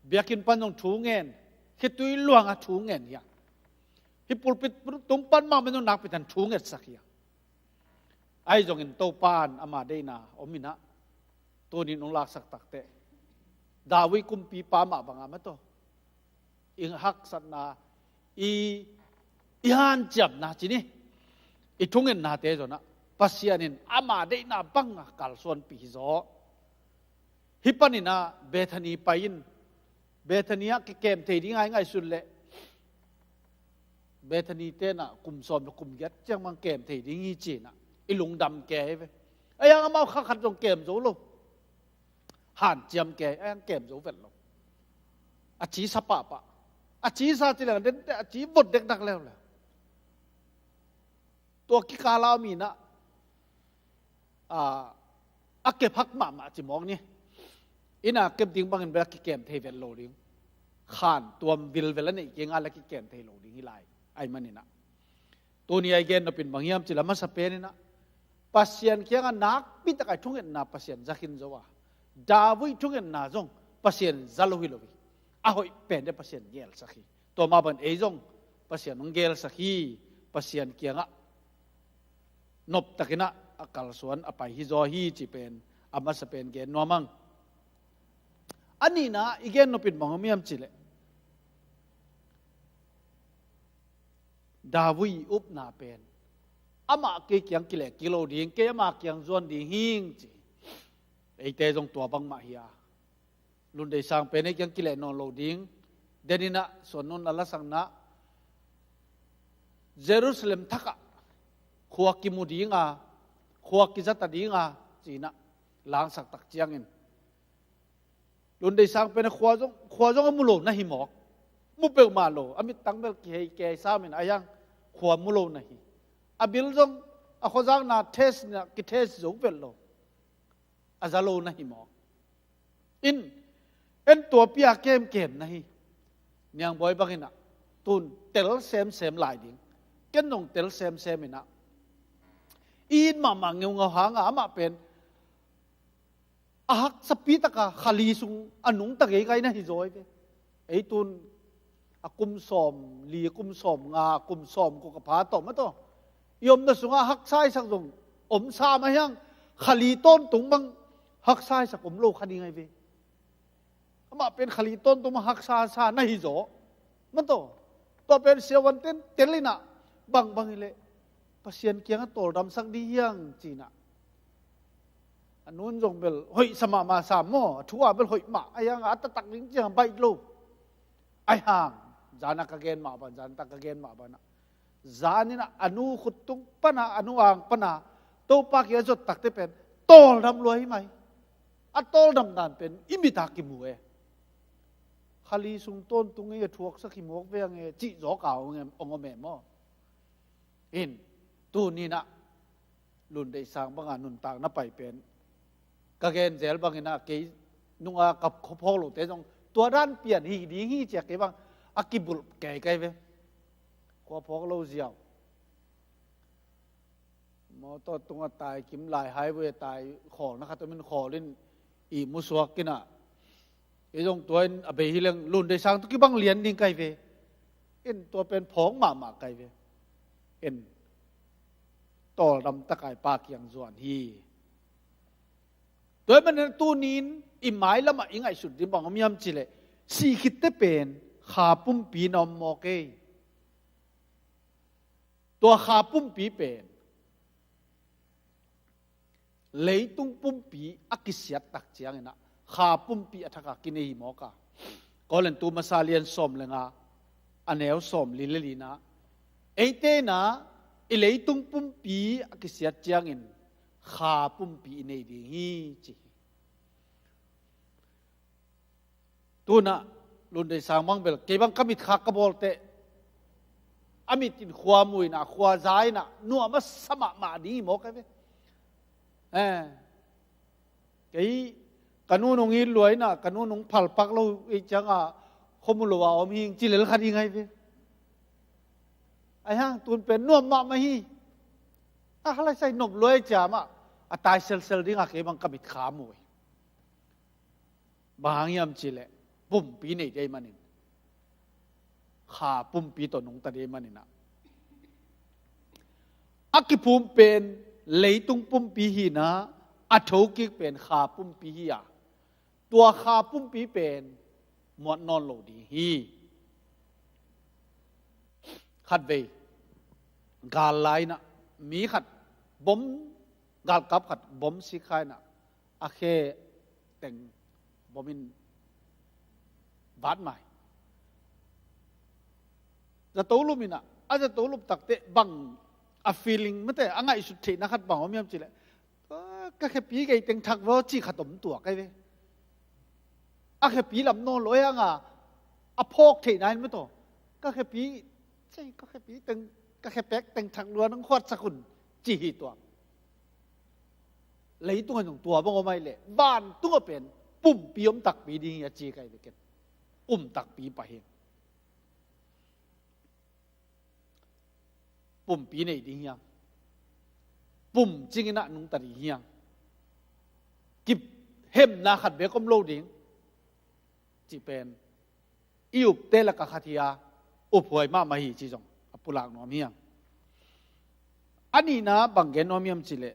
เบียกินปันงถูเงินคิดตุยลวงอะถูเงินเนี่ยฮิปุลปิดตุ้มปันมาไม่ต้องนักไปทันถูเงินสักอย่างไอ้จงเห็นโตปานอามาได้นาอมินะตัวนี้น้องลากสักตักเตดาวิกุมปีปามาบางอามาโตอิงฮักสัตนาอีฮันจับนะจีนี่อีทุ่งเงินนาเตจนะปัสยานินอามาได้นาบังกัลส่วนปีโซฮิปนินะเบธานีไปยินเบธานียกิเกมเทดีง่ายง่ายสุดเลยเบธานีเตนะกุมซอมกุมยัดจังมังเกมเทดีงี้จีนะอีลุงดำแกไปไอ้ยังมาข้าขัดตรงเกมโซโลหันเจียมแกไอ้ยังเกมโซเฟลโลอาชีสปะปะอาชีซาจิเลงเด่นอาชีบดเด็กนักแล้วแหละตัวกิกาลามีนะเก็บพักมาจิมองนี่อินาเก็บดิ้งบางเงินเวลากิเกมเทเวลโลดิ้งขานตัววิลเวลนี่ยังอะไรกิเกมเทโลดิ้งฮิไลไอ้มันนี่นะตัวนี้ไอ้เกนเราเป็นบางยามจิละมาสเปนนี่นะปัสยันเคียงนักปิดตะไคทุ่งเงินนาปัสยันจักินจัวดาวิทุ่งเงินนาจงปัสยันจัลวิลวิอาหอยเป็นได้ปัสยันเกลสักทีตัวมาเป็นเอจงปัสยันนงเกลสักทีปัสยันเคียงนบตะกินะกัลส่วนอภัยฮิโซฮีจีเป็นอามาสเปนเกนนัวมังอันนี้นะอีเกนนปิดมองมีอัมจิเลดาวิอุปนาเป็นอามาเกี่ยงกิเลกิโลดิ้งเกี่ยมาเกี่ยงส่วนดิ้งหิงจีไอเตจงตัวบังมาเฮียลุนได้สร้างเป็นไอเกี่ยงกิเลนอนโลดิ้งเดนินะส่วนนนนัลสังนะเยรูซาเล็มทักขวากิมุดิ้งขวากิจัตดิ้งจีนะล้างสักตักเจียงอินลุนได้สร้างเป็นขวาจงมุโลนะฮิมอกมุเปลมาโลอามิตังเบลเกยสามินอายังขวามุโลนะฮิอาบิลจงอาขวาจางนาเทสนะกิเทสจงเปลโลอาซาโลนะฮิมอกอินเอ็นตัวเปียเกมนะฮิเนี่ยงบอยบักินะตุนเตลเซมหลายดิ้งเกนนงเตลเซมอินะอินมาเงาหางอามาเป็นฮักสปีตะกะขลีสุงอนุงตะเกยไกนะฮิโซยเปไอตุนกุมสอมลีกุมสอมงากุมสอมกุกพาตมาโตยมนะสุงฮักไซสักตรงอมซามายังขลีต้นตุงบังฮักไซสักอมโลคดีไงเปมาเป็นขลีต้นตุงมาฮักซานะฮิโซมันโตตัวเป็นเสียวันเต้นเลยนะบังเลยปัสยันเกียงตัวดำสักดียังจีน่ะอันนู้นจงเบลเฮ้ยสมาสามโมทัวเบลเฮ้ยมาไอ้ยังอัตตักลิงเจียงใบลูไอ้ห่างจานักเกณฑ์มาบันจานตักเกณฑ์มาบันนะจานี่นะอนุขุดตุงปนะอนุอ่างปนะตัวปากยาจดตักเตเป็นโตดำรวยไหมอัตโตดำนานเป็นอิมิตากิมวยขลีสุงต้นตุงเงี้ยทวกสักขิมกเวียงเงี้ยจิโจเก่าเงี้ยองค์แม่หม้อเห็นตัวนี้นะลุนได้สร้างบางอันนุนต่างนับไปเป็นกเกณฑ์เซลบางนะเกยนุ่งกับพอโลเตจงตัวด้านเปลี่ยนฮีดีฮีเจกเกบางอากิบุลแก่ไกเวขวาพอโลเซียวมอตัวตรงตายกิมลายหายเวตายขอนะครับตัวมันขอเล่นอีมุสวกกินะไอ้จงตัวอเบฮิเลงลุนได้สร้างตุกิบังเลียนนิ่งไกเวเอ็นตัวเป็นผองหมาไกเวเอ็นต่อลำตะไคร่ปากอย่างส่วนฮีโดยมันตูนินอิหมายละมาอิงไอสุดที่บอกว่ามีอัมจิเลสีคิดเตเป็นขาปุ่มปีนอมโมเกตัวขาปุ่มปีเป็นเลยตุงปุ่มปีอักิเสียตักเจียงนะขาปุ่มปีอัฐกากินหิมอกาก็เล่นตัวมาซาเลียนสมเลยนะอันเนวสมลิเลลีนะไอเตนะอิเลยตุงปุ่มปีอักิเสียเจียงอิน ขาปุ่มปีในดีฮีจี ตัวน่ะลุนได้สร้างมังเบลเก็บังกมิดขักกบอลเตอามิตินขวามุยน่ะขวาใจน่ะนัวมาสมัครมาดีหมอกไอ้เว้ไอ้กันนู้นงอินรวยน่ะกันนู้นงพัลปักเราไอ้จังอ่ะขมุลวาอมหิงจิเลลขัดยังไงเว้ไอ้ฮะตุนเป็นนัวมาไม่ฮีอะไรใส่นบรวยจ้ามาตายเซลดิ้งอ่ะเก็บังกมิดขามุยบางยามจิเลปุ่มปีนี่ได้มานี่ขาปุ่มปีตัวนงตาได้มานี่นะอักภูมิเป็นเลยตุงปุ่มปีหีนะอัฐกิเป็นขาปุ่มปีหีอ่ะตัวขาปุ่มปีเป็นหมวดนอนโลดีฮีขัดเวกาลไลนะมีขัดบ่มกาลกับขัดบ่มสิขายนะอาเคแต่งบ่มินบาดใหม่จะตูลุมินะอาจจะตูลุมตักเตะบังa feeling ไม่แต่อังไงสุดที่นะครับบังว่ามีอะไรเลยก็แค่ปีไก่เต็งทักว่าจีขัดตมตัวไก่เว้อะแค่ปีลำโน่ลอยอ่ะอะพกที่ไหนไม่ตัวก็แค่ปีใช่ก็แค่ปีเต็งก็แค่แป๊กเต็งทักล้วนทั้งขวดสกุลจีตัวเลยตัวของตัวบังว่าไม่เลยบ้านตัวเป็นปุ่มปีอมตักปีดีอย่าจีไก่ไปเก็บตักปีไปเห็นปุ่มปีไหนดีเฮียงปุ่มจริงนะนุ่งตาดีเฮียงกิบเห็มนาขัดเบกมโลดิงจีเป็นอิวเตละกะขัดยาอุปหวยมามาฮีจีจงปุลากนอมเฮียงอันนี้นะบางแกนอมเฮียมจิเล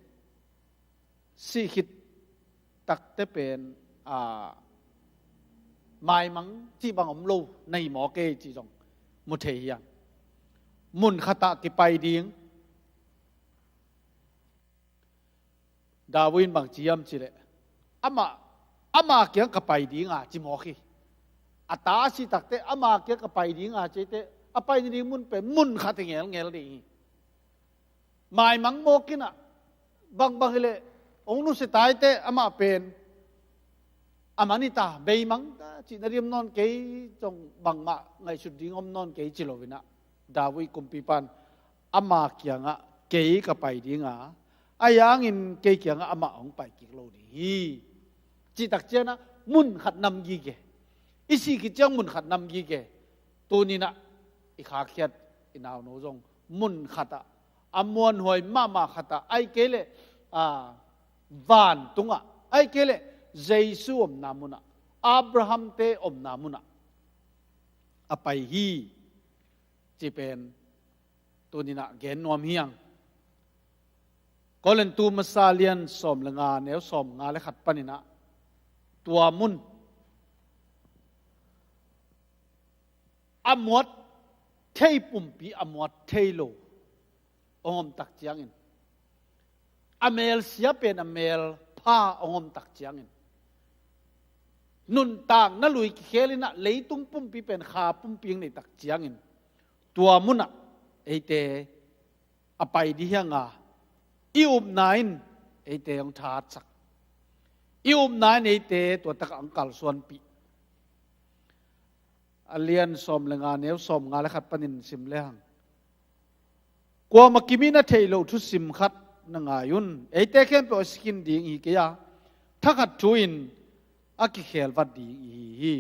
สิคิดตักเตเป็นหมายมังที่บางอมโลในหมอเกจีจงมุเทียงมุนขตะกิไปดิงดาวินบางจียมจิเลอามาเกี่ยงกับไปดิงอ่ะจิมอคีอัตตาสิตักเตอามาเกี่ยงกับไปดิงอ่ะเจเตอไปดิงมุนเป็นมุนขัดเงี้ยดีหมายมังโมกินะบางเลยองนุสตายเตอามาเป็นอามานิตาเบยมังจินเรียมนอนเกยจงบางมาไงสุดดิ้งอมนอนเกยจิโลวินะดาวิกุมปีปันอามาเกียงอ่ะเกยกับไปดิ้งอ่ะอายังอินเกยเกียงอ่ะอามาองไปกิโลดีจิตักเจนะมุนขัดนำยีเกอิสิกิจงมุนขัดนำยีเกตัวนี้นะอีขาเขียดอินาวโนจงมุนขัดอ่ะอมวนหวยมาขัดอ่ะไอเกเลวานตุงอ่ะไอเกเลเยซูอมนามุนะอับราฮัมเตอมนามุนะอไปฮีจีเป็นตัวนี้นะเกณฑ์นวมเฮียงก็เล่นตูมาซาเลียนสมละงาเนวสมงาและขัดปนินะตัวมุนอมวดเทยปุ่มปีอมวดเทยโลอมตักเจียงอินอเมลเสียเป็นอเมลผ้าอมตักเจียงอินนุนต่างนั่นลุยเคลินะเลยตุ้งปุ่มปีเป็นขาปุ่มปีในตักเจียงอินตัวมุนอะไอเตอไปดิเฮียงอ่ะอิวมนายน์ไอเตองทาดสักอิวมนายน์ไอเตตัวตะกังกัลส่วนปีอเลียนสมเลงานเนวสมงาและขัดปนินสิมเลหังกว่ามักกิมินะเทโลทุสิมขัดนังอายุนไอเตเข้มเปอสกินดีอีกยาถ้าขัดทุอินอากิเขลวัดดีอี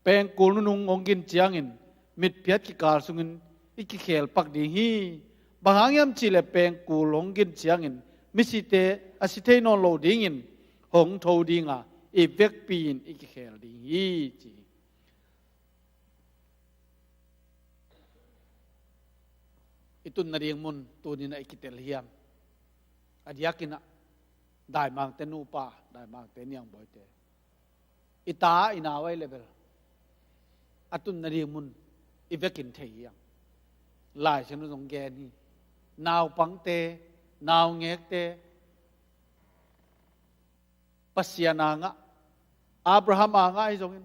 เป็นกูนุงองกินเจียงอินมิดเพียดกิการสุงินอีกิเขลปักดีฮีบางยามจิเลเป็นกูหลงกินเจียงอินมิสิเตอสิเทนอนโลดิงินหงโทดิงอ่ะอีเวกปีนอีกิเขลดีฮีจีitu nari mun tu ni na ikitel hiam adiakina dai mang tenu pa dai mang teniang boite ita inawai level atun nari mun ivekin theiya lai chenu jong ge ni naw pangte naw ngek te pasiana nga abraham nga ai jong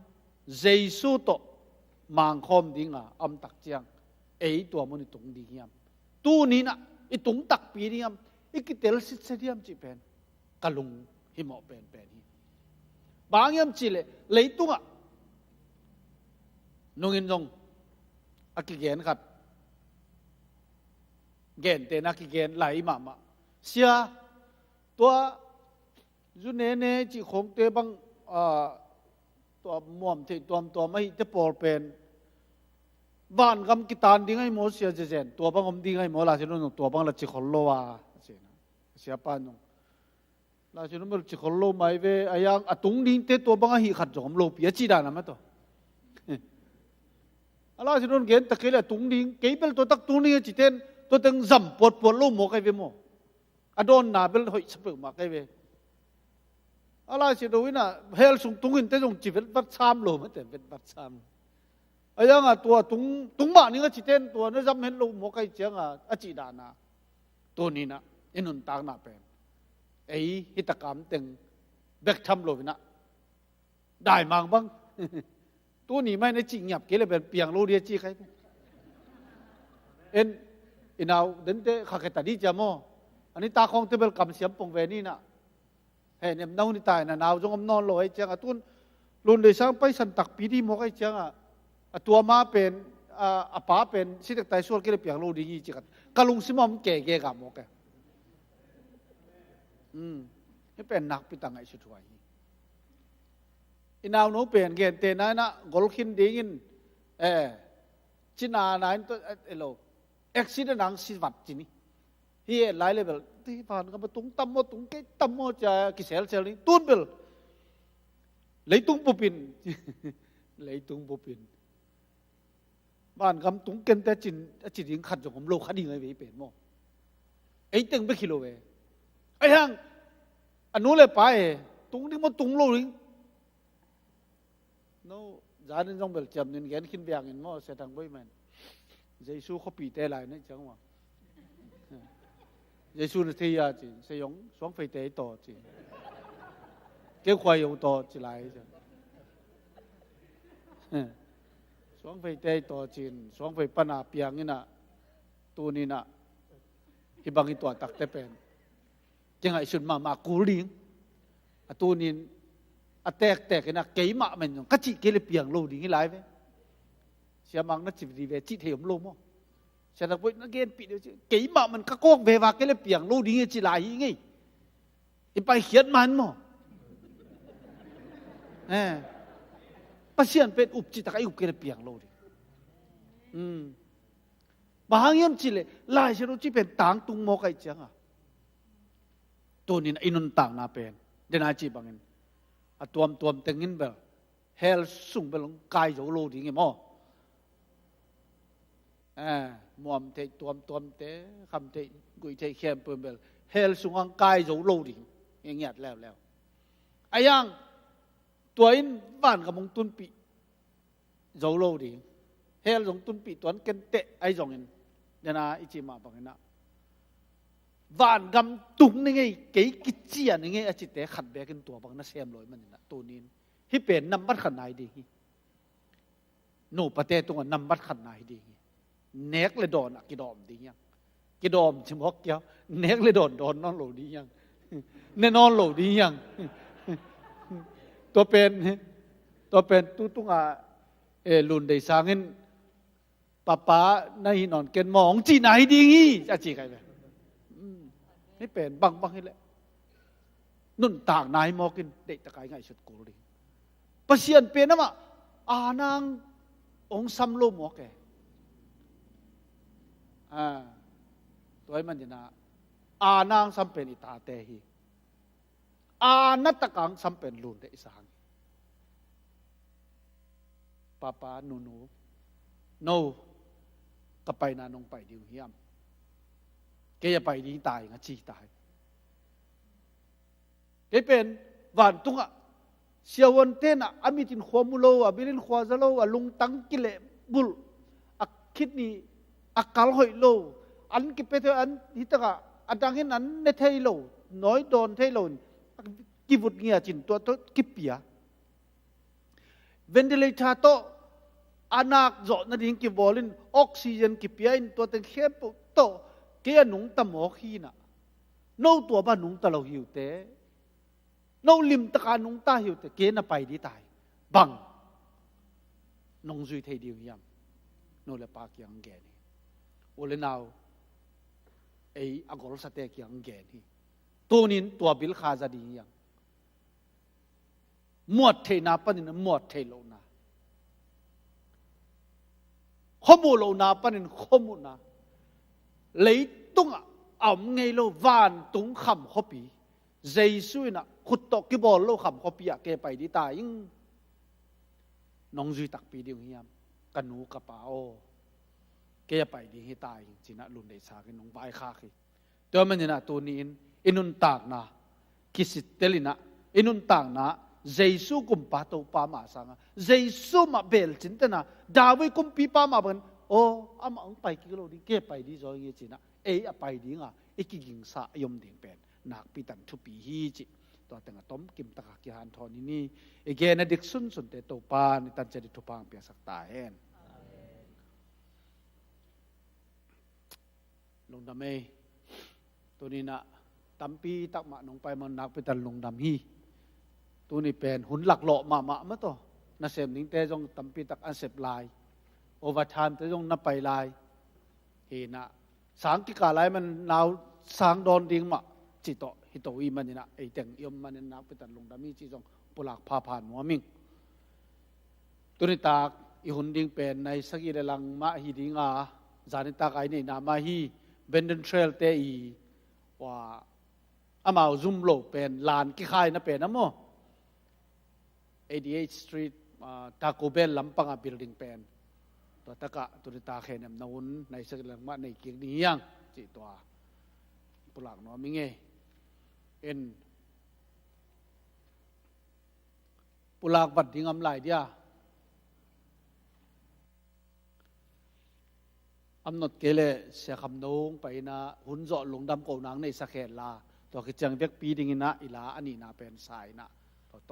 jesu to mang khom dinga am tak chiang ei to mun tung di hiam tu ni na itung tak pi diam ikitel sit sediam chi pen kalung himo pen pen hi bangyam chi le leitunga nung in jong akigen khat gen te na kigen lai ma sia tua ju ne chi khong te bang tua muam te tua mai te por pen van gam kitan dingai mo sia jen tua bang om dingai mo la chen tua bang la chi khol lo wa sia pa nong la chen mo chi khol lo mai ve ayang atung ding te tua bang hi khat jom lo pia chi da na ma to ala chen gen ta ke la tung ding ke bel to tak tung ding chi ten to teng zam pot lo mo kai ve mo adon na bel hoi sap ma kai ve ala chen do ina hel sung tung in te jong chi vet bat sam lo ma te vet bat sam ayang tua tung ma ni nga chi ten tua na zam hen lo mo kai chang a chi da na to ni na inun tang na pen ei hitakam teng bek tham lo na dai mang bang tu ni mai na chi nyap ke le ben piang lo dia chi kai en inau den te kha ke ta di cha mo ani ta khong te bel kam siam pong ve ni na he nem nau ni tai na nau jong om non lo ai chang atun lun de sang pai san tak pi di mo kai chang tua maเป็นป้าเป็นสิทธิ์ไต่ส่วนก็เลยเปียงโลดีจีกันกะลุงซิมอมแก่กับโมกนี่เป็นนักพิตังไอสุดท้ายอินาวโนเป็นเกณฑ์เตน่านะกอลคินดิ้งจินาไหนตัวโลเอ็กซิเดนังสิวัดจีนี่เฮียหลายเลเวลที่ผ่านกันมาตุ้งตั้มโมตุ้งเกตตั้มโมจะกิเซลเซลนี่ตุ้นเบลเลยตุ้งปุปินเลยตุ้งปุปินบ้านกำตุ้งเกินแต่จินยิงขัดจงผมโลขัดยิงไอ้เว้ยเป็นโมไอ้ตึงไปกิโลเว้ยไอ้ห่างอันนู้นเลยไปตุ้งนี่มันตุ้งโลลิงโน่จานนี้ต้องเบลจำเงินแกนขึ้นเบียงเงินโมเสด็จบ่อยมันเยซูเขาปีแต่ไรนี่จังวะเยซูนี่ที่ยาจีเสยงสวงไฟเตะต่อจีเกี่ยวควายอยู่ต่อจีไรจ้ะสวงไฟเตยต่อจีนสวงไฟปนาเปียงนี่นะตัวนี้นะอีบางอีตัวตักแต่เป็นยังไงสุดมากูลิงตัวนี้แตกนะเกี่ยมามันก็จีเกลี่ยเปียงโลดีงี้ไรเว้ยเสียมังนัดจีดีเวจีเทียมโลมั้งเสียนักบุญนักเกณฑ์ปีเดียวเกี่ยมามันก็โกงเววาเกลี่ยเปียงโลดีงี้จีไรงี้อีไปเขียนมันมั้งปัศยันเป็นอุปจิตตะไออุปเกลเปียงโลดิบางอย่างจิเลลายเชรุจิเป็นต่างตุงโมกไอจังตัวนี้อินุนต่างนาเป็นเดนาจีบางเงินตัวมเต็งเงินเบลเฮลสุ่งเบลงกายโจโลดิเงี้ยมั้งมอมเทตัวมเตะคำเทกุยเทเข้มเปิ่มเบลเฮลสุ่งกายโจโลดิเงี้ยแล้วไอ้ยังตัวอินบ้านกับมงตุนปีโจโลดีเฮลจงตุนปีตัวนั้นเกันเตะไอจงเงินเดี๋ยวนะอิจิมาบังเงินนะบ้านกำตุงนี่ไงเก๋กิจเจียนี่ไงอาจิตเตะขัดแบกันตัวบังนั่นเสียมลอยมันนะตัวนี้ที่เป็นนำบัตรขันไหนดีโนปะเตตรงนำบัตรขันไหนดีเนกเลยโดนกิดอมดียังกิดอมชิมฮอกเกี้ยวเนกเลยโดนนอนโหลดียังแน่นอนโหลดียังตัวเป็นตุ้งลุนได้สร้างเงินป้าในนอนเกณฑ์มองจีไหนดีงี้จะจีใครไปนี่เป็นบังให้แหละนุ่นต่างนายมอกินเด็กตะไคร้ง่ายสุดกูเลยประเสียนเป็นนะมะนางองค์ซ้ำโลมอแกตัวมันจะนะนางซ้ำเป็นอิตาเตหีนัตตะกังซ้ำเป็นลุนได้สร้างป้าหนูโน่ก็ไปนานงไปดิวเฮียมแกจะไปดีตายงั้นจีตายแกเป็นวันตุงเสียวันเต้นอามิตินขวามุโลบิลินขวาซาโลลุงตังกิเลบุลคิดนี่กาลหอยโลอันกิเปเทอันฮิตกะดังเห็นอันเนเทโลน้อยโดนเทโลกิบุตเงียจินตัวกิเปียเวนเดเลชาโตอานักจอดนั่นเองกิบอลินออกซิเจนกิเปียอินตัวเต็งเข้มโตเกียหนุ่งตะหมอขีน่ะโน่ตัวบ้านหนุ่งตะเราหิวเตะโน่ลิมตะการหนุ่งตาหิวเตะเกียน่ะไปดีตายบัง นงจุยไทยเดียวยำโนเลปาเกียงแก่นี่โอเลนาวไออากอลสเตเกียงแก่นี่ตัวนี้ตัวบิลคาจะดียังหมวดเทนาปนินหมวดเทโลนาข้อมูลโลนาปนินข้อมูลนาเลยตุ้งเอาไงโลวานตุ้งคำข้อปีเจสุยนะขุดตกกิบอลโลคำข้อปีอะเกไปดีตายิ่งน้องจุยตักปีเดียวเฮียมกันหนูกระเป๋าเกไปดีให้ตายจินะลุนได้สากินน้องใบคาคีตัวมันเนี่ยนะตัวนี้อินุนตากนะคิสิเตลินะอินุนตากนะเจสุกุมปาโตปามาสังเจสุมาเบลจินตนะดาวิกุมปีปามาเป็นโอ้อามาองไปกิโลดีเกไปดีจอยเงี้ยจินะเอ้อไปดีงะไอ้กิกิงสะยมเดียงเป็นนักปีตันทุปีฮีจิตัวแต่งต้มกิมตะกิฮันทอนี่เอเกนเด็กสุนสุนเตโตปานิตันจะดิทุปังเปียสักตาเห็นลงดำเอตัวนี้นะตั้มปีตักมาหนองไปมันนักไปตันลงดำฮีตัวนี้เป็นหุ่นหลักหล่อมาตัวน่าเสพนิ่งแต่จงตั้มปีตักอันเสพลายโอเวอร์ไทม์แต่จงนับไปลายเห็นนะสังกิกาลายมันนาวสังโดนดิ่งมาจิตโตฮิโตอีมันนี่นะไอแต่งยมมันนี่นักไปตันลงดำฮีจีจงปุลักพาผ่านหัวมิงตัวนี้ตากอีหุ่นดิ่งเป็นในสกีเดลังมาฮีดิ่งอาจานิตากไอนี่นามาฮีเบนเดนเทรลเตอีว่าอามาซุ่มโลเป็นลานกี่ค่ายนะเป็นนะโม88 Street Taco Bell ลำปังอ่ะ building เป็นตัวตะกะตัวตาเขนนนในสักหลังมาในเกียงนี้ยังจีตัวปุหลักน้อมิงเอ็นปุหลักบัดดิ้งอำลายเดียอำนดเกลเสียคำนงไปนะหุ่นเจาะลงดำโกนังในสแกนลาตัวกิจังเวกปีดิ่งนะอิลาอันนี้นะเป็นสายนะ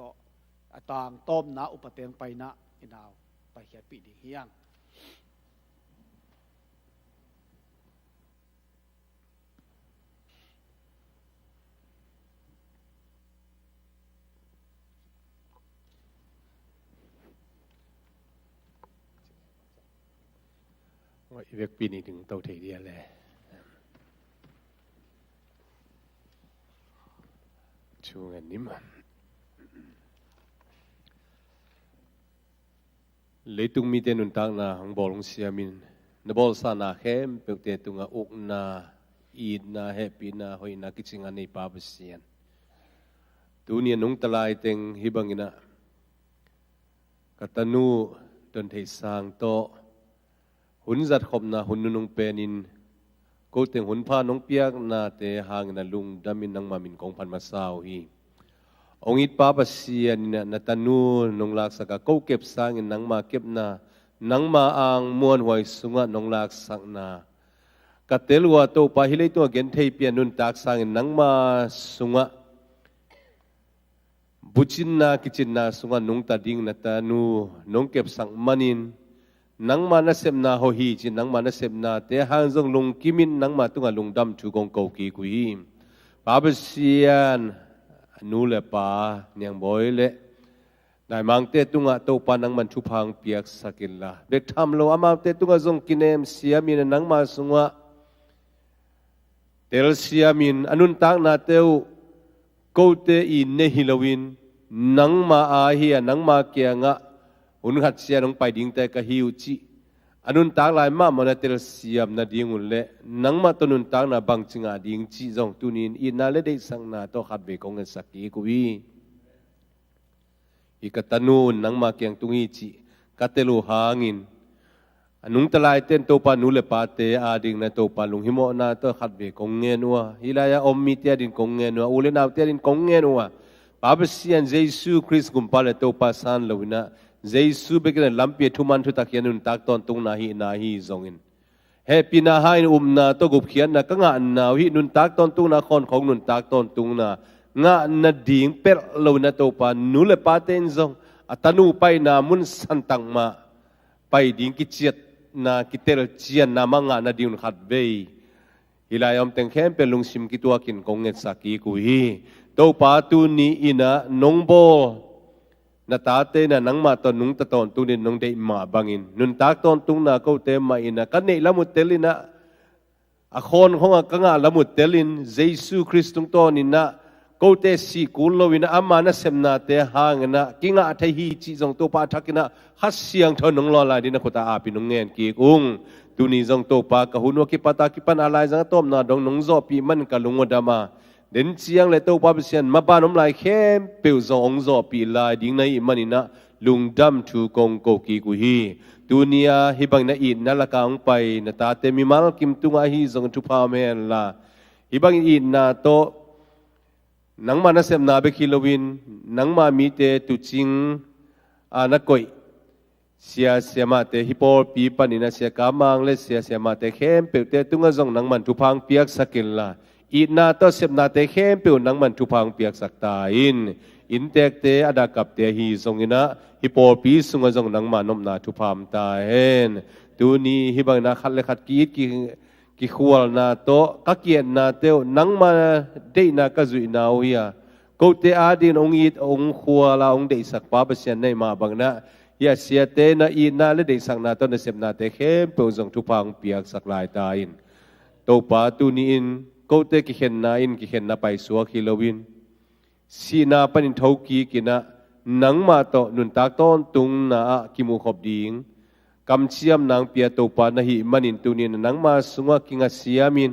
ตัวต่างต้มนะอุปเทงไปนะอินาวไปแค่ปีดิ่งเฮียงว่าอีเวกปีนี้ถึงเตาเทียเลยช่วงนี้มันเลยตุงมีเตนุนตักนาหังบอลงเสียมินนบอลสานาเข้มเปิดเตตุงอุกนาอีดนาเฮปีนาหอยนากิจิงอันในป่าเสียนตัวนี้นุ่งตลายเต็งฮิบังอินะกัตนูดนเทสังโตหุ่นจัดขบนาหุ่นนุ่งเป็นอินกูเต็งหุ่นผ้าน้องเปียกนาเตหางนาลุงดามินนังมามินกองพันมาสาวฮีองอิดป้าปัสเซียนนาตานูนงลักษกะกูเก็บสร้างนังมาเก็บนานังมาอ่างมวนหวยสุงะนงลักษกนากัตเตลัวโตปะฮิเลตัวเกนเทเปียนุนตักสร้างนังมาสุงะบุจินนากิจินนาสุงะนงตาดิงนาตานูนงเก็บสังมันินนังมานาเสพนาโฮฮีจินังมานาเสพนาเตหางจงลุงกิมินนังมาตุงะลุงดำชูกงเกากีกุยป้าเปเซียนนูเลป้าเนียงบอยเลได้มังเตตุงะโตปานังมันชุพังเปียกสักิลลาเด็กทำโลอามาเตตุงะจงกินเอมเสียมินนังมาสุงะเตลเสียมินอนุนตักนาเตวโกเตอินเนฮิลวินนังมาอาเฮียนังมาเกียงะหุ่นขัดเสียลงไปดิ้งแต่กะฮิวจิอนุนตากลายมามันเตลเสียมนาดิ้งอุ่นเละนังมาตนุนตากนาบังจิงาดิ้งจิจงตุนินอินาเลเดสังนาโตขัดเบกงเงินสักกีกุวีอีกตนูนนังมาเกียงตุงีจิกัตเตลูหางินอนุนตลายเต้นโตปานูเลปาเตอาดิ้งนาโตปาลุงหิโมนาโตขัดเบกงเงินวะฮิลายาอมมิเตียดินกงเงินวะอุเลนาเตียดินกงเงินวะปาเปเซียนเยซูคริสต์กุมปาเลโตปาซานลวินะเจสุเบกันลำเปียทุมันทุตักยันนุนตักตอนตุงนาฮีจงอินเฮปีนาให้นาโตกุบเขียนนะก็งานนาฮินุนตักตอนตุงนาคนของนุนตักตอนตุงนางะนาดิ่งเป็ดเลวนาโตปานุเลปาเตนจงอัตนูไปนามุนสันตังมาไปดิ่งกิจยตนากิเตลเจียนนามังนาดิ่งขัดเบยฮิลายอมเต็งเข้มเป็นลุงชิมกิตัวกินกงเงินสักกีกุยโตปาตุนีอินะนงโบ na ta te na nang ma ton nung ta ton tu nin nong dei ma bangin nun tak ton tung na ko te ma ina kan nei lamut telina a khon khonga kanga lamut telin Jesu Christung ton ina ko te si kun lo wina ama na semna te hang na kinga thai hi chi jong to pa thakina has siang thon nong lo la dina khota a pinung ngen ki ung tu ni jong to pa ka hunwa ki pata ki pan alai jang tom na dong nong zo pi man ka lungodama đến chiang lại tàu ba besian mà ba nôm lại khem biểu dòng ông dọ bị lại điếng này mà nina lung đâm thu công cầu kỳ của hi dunia hi bang na in na la kaung pai na ta te mi mal kim tunga hi zong thu pa men la hi bang in na to nang ma na sem na be kilowin nang ma mi te tu ching a na koi sia ma te hi por pi panina sia ka mang le sia ma te khem pe te tunga zong nang man thu phang piak sakil la ina to sep na te khem pe nang man thu phang piak sakta in tek te ada kap te hi zong ina hi por pi sunga zong nang ma nom na thu pham ta hen tu ni hi bang na khat le khat ki khwal na to ka kien na te nang ma de na ka zui na uya ko te adin ong it ong khwala ong de sak pa basian nei ma bang na ya sia te na ina le de sak na to na sep na te khem pe zong thu phang piak sak lai ta in to pa tu ni in câu tê ki khen na pai suwa kilowin si na panin thau ki kina nang ma to nun tak ton tung na ki mu khop ding kam chiam nang pia to pa na hi manin tunin nang ma sunga kinga siamin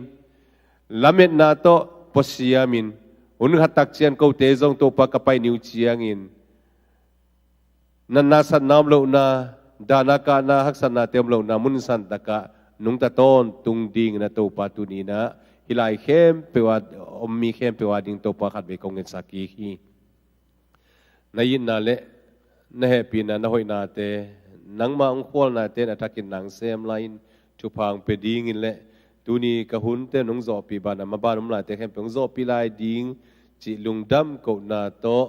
lamet na to posiamin un hatak chian câu te jong to pa ka pai niu chiang in nan na san nam lo na dana ka na haksan na tem lo na mun san taka nung ta ton tung ding na to pa tu ni na hilai khem pewat ommi khem pewat ding to pa khat be kong saki hi na yin na le na happy na na hoi na te nang ma ong khol na te na takin nang sem line chu phang pe ding in le tu ni ka hun te nong zo pi ba na ma ba nom la te khem peng zo pi lai ding chi lungdam ko na to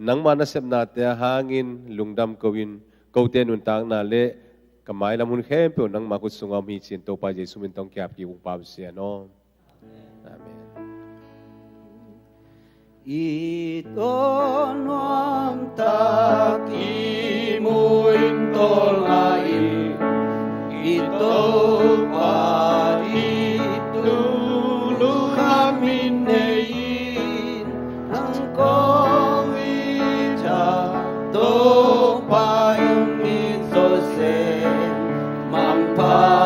nang ma na sem na te hangin lungdam ko win ko te nun tang na le kamai lam hun khem pe nang ma ku sunga mi chin to pa Jesu min tong kyap ki ung pa sia no ito nuam tak imuin tolai ito pa itu luhamin nein ang kong ija to pa yung ito mampa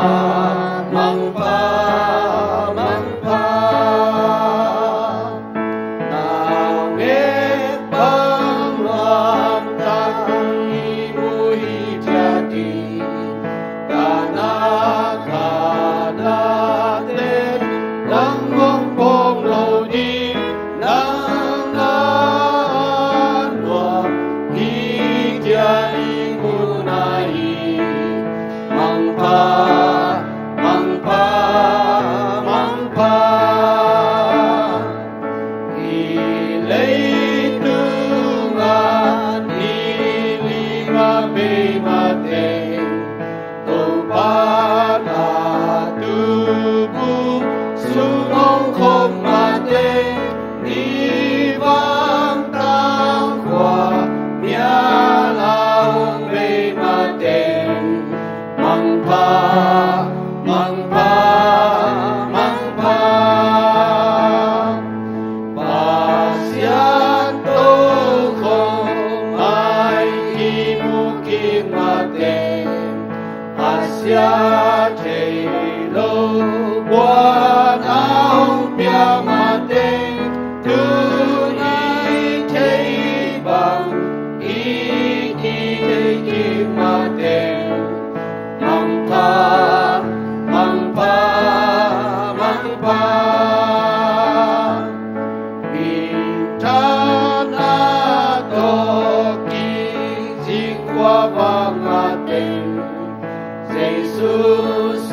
Jesus,